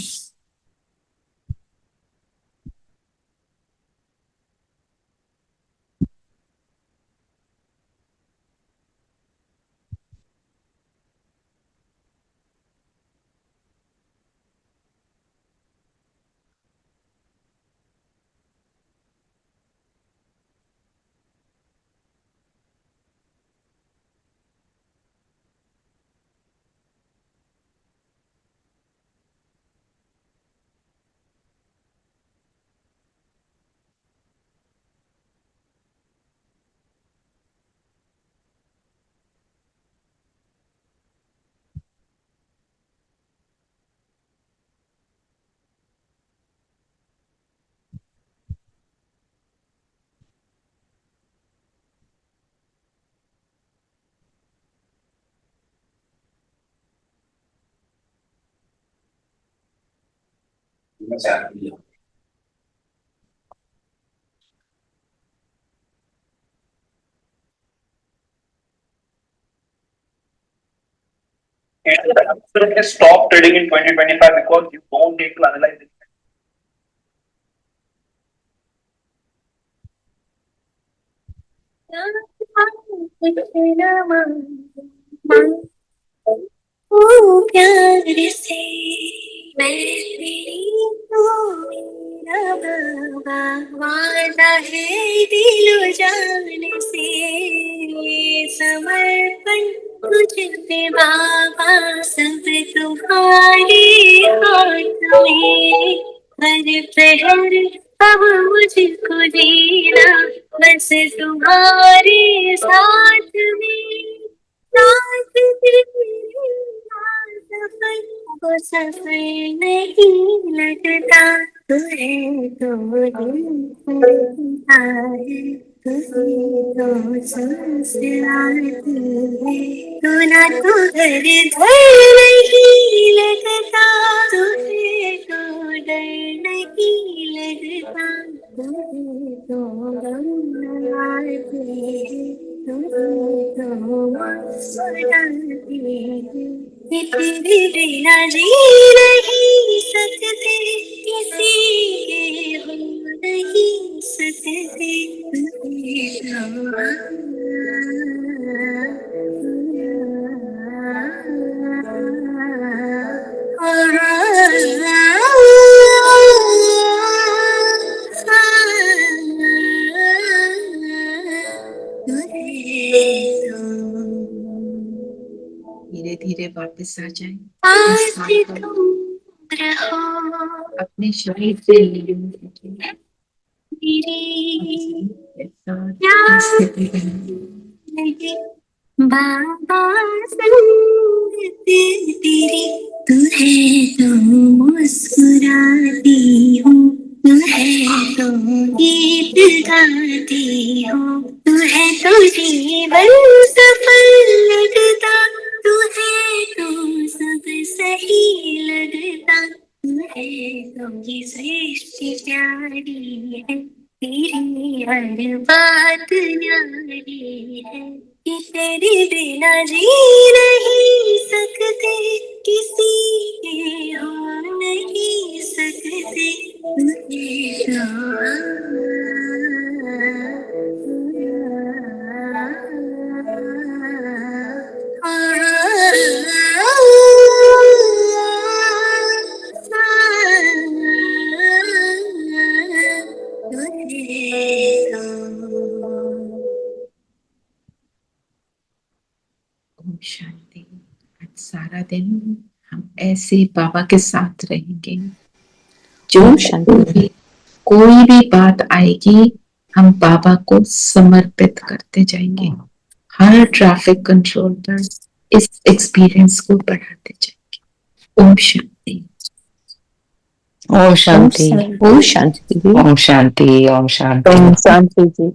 Stop trading in 2025 because you don't need to analyze it. ओ प्यार से मैं तेरी तो मेरा बाबा वादा है दिलो जान से समर्पण तुझ पे बाबा सब तुम्हारे हाथ में हर पहर अब मुझको जीना बस तुम्हारे साथ में साथ तेरे सफर को सफर नहीं लगता तू है तो दिल लगता है तुझे तो सांस आती है तू ना तो घर नहीं लगता तुझे तो डर नहीं लगता तुझे तो गम आती है तेरे बिना जी नहीं सकते, किसी के हो नहीं सकते। धीरे धीरे वापस आ जाए, आज तुम रहो अपने शरीर से बाबा संगत तेरी, तू है तो मुस्कुराती हूँ, तू है तो गीत गाती हूँ, तू है तो जीवन सफल लगता, तू है तो सब सही लगता, तू है तो ये सृष्टि प्यारी है, तेरी हर बात न्यारी है, कि तेरे बिना जी नहीं सकते, किसी के हो नहीं सकते। ओम शांति। आज सारा दिन हम ऐसे बाबा के साथ रहेंगे। जो कोई भी बात आएगी हम बाबा को समर्पित करते जाएंगे। हर ट्रैफिक कंट्रोल पर इस एक्सपीरियंस को बढ़ाते जाएंगे। ओम शांति। ओम शांति। ओम शांति। ओम शांति। ओम शांति। ओम शांति जी।